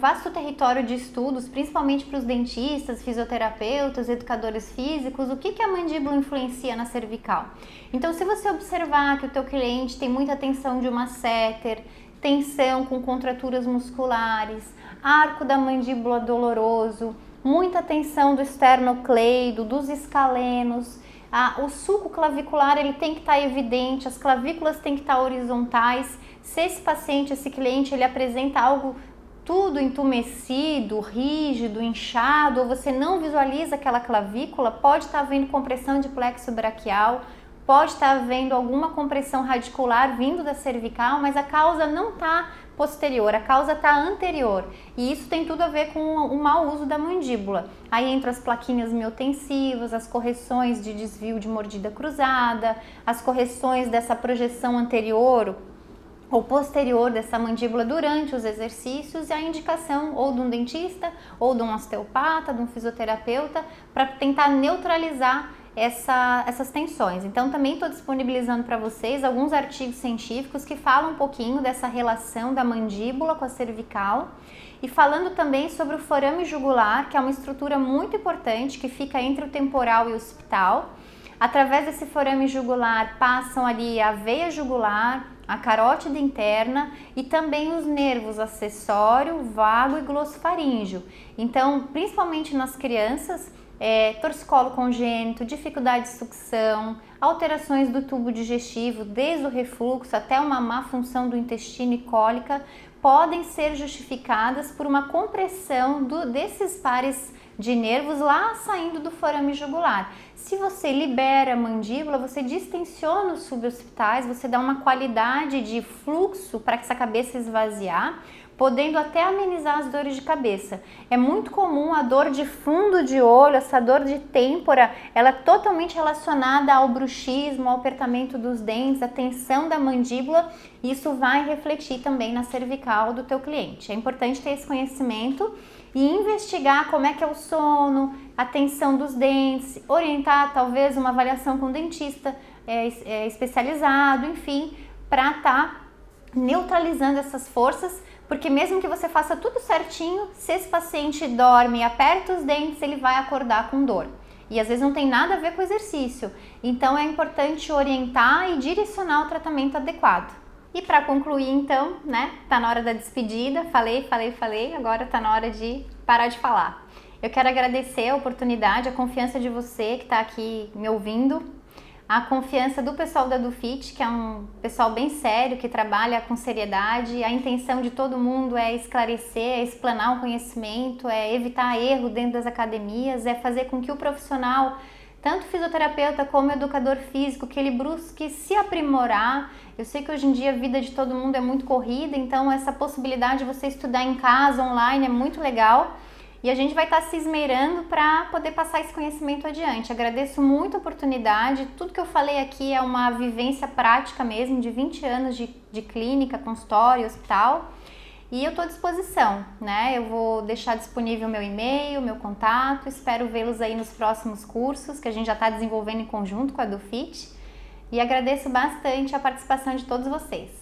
vasto território de estudos, principalmente para os dentistas, fisioterapeutas, educadores físicos, o que a mandíbula influencia na cervical. Então, se você observar que o teu cliente tem muita tensão de masseter, tensão com contraturas musculares, arco da mandíbula doloroso, muita tensão do esternocleido, dos escalenos, o sulco clavicular ele tem que estar evidente, as clavículas têm que estar horizontais. Se esse paciente, esse cliente, ele apresenta algo tudo entumecido, rígido, inchado, ou você não visualiza aquela clavícula, pode estar havendo compressão de plexo braquial, pode estar havendo alguma compressão radicular vindo da cervical, mas a causa não está posterior, a causa está anterior. E isso tem tudo a ver com o mau uso da mandíbula. Aí entram as plaquinhas miotensivas, as correções de desvio de mordida cruzada, as correções dessa projeção anterior ou posterior dessa mandíbula durante os exercícios e a indicação ou de um dentista, ou de um osteopata, de um fisioterapeuta, para tentar neutralizar essas tensões. Então também estou disponibilizando para vocês alguns artigos científicos que falam um pouquinho dessa relação da mandíbula com a cervical e falando também sobre o forame jugular, que é uma estrutura muito importante que fica entre o temporal e o occipital. Através desse forame jugular passam ali a veia jugular, a carótida interna e também os nervos acessório, vago e glossofaríngeo. Então, principalmente nas crianças, torcicolo congênito, dificuldade de sucção, alterações do tubo digestivo, desde o refluxo até uma má função do intestino e cólica, podem ser justificadas por uma compressão desses pares de nervos lá saindo do forame jugular. Se você libera a mandíbula, você distensiona os suboccipitais, você dá uma qualidade de fluxo para essa cabeça esvaziar, podendo até amenizar as dores de cabeça. É muito comum a dor de fundo de olho, essa dor de têmpora, ela é totalmente relacionada ao bruxismo, ao apertamento dos dentes, à tensão da mandíbula, e isso vai refletir também na cervical do teu cliente. É importante ter esse conhecimento e investigar como é que é o sono, a tensão dos dentes, orientar talvez uma avaliação com um dentista especializado, enfim, para estar neutralizando essas forças, porque mesmo que você faça tudo certinho, se esse paciente dorme e aperta os dentes, ele vai acordar com dor. E às vezes não tem nada a ver com o exercício. Então é importante orientar e direcionar o tratamento adequado. E para concluir então, né, tá na hora da despedida, falei, agora tá na hora de parar de falar. Eu quero agradecer a oportunidade, a confiança de você que está aqui me ouvindo, a confiança do pessoal da Dufit, que é um pessoal bem sério, que trabalha com seriedade. A intenção de todo mundo é esclarecer, é explanar o conhecimento, é evitar erro dentro das academias, é fazer com que o profissional, tanto fisioterapeuta como educador físico, que ele busque se aprimorar. Eu sei que hoje em dia a vida de todo mundo é muito corrida, então essa possibilidade de você estudar em casa, online, é muito legal. E a gente vai estar se esmerando para poder passar esse conhecimento adiante. Agradeço muito a oportunidade. Tudo que eu falei aqui é uma vivência prática mesmo, de 20 anos de clínica, consultório, hospital. E eu estou à disposição, né? Eu vou deixar disponível meu e-mail, meu contato. Espero vê-los aí nos próximos cursos que a gente já está desenvolvendo em conjunto com a Dufit. E agradeço bastante a participação de todos vocês.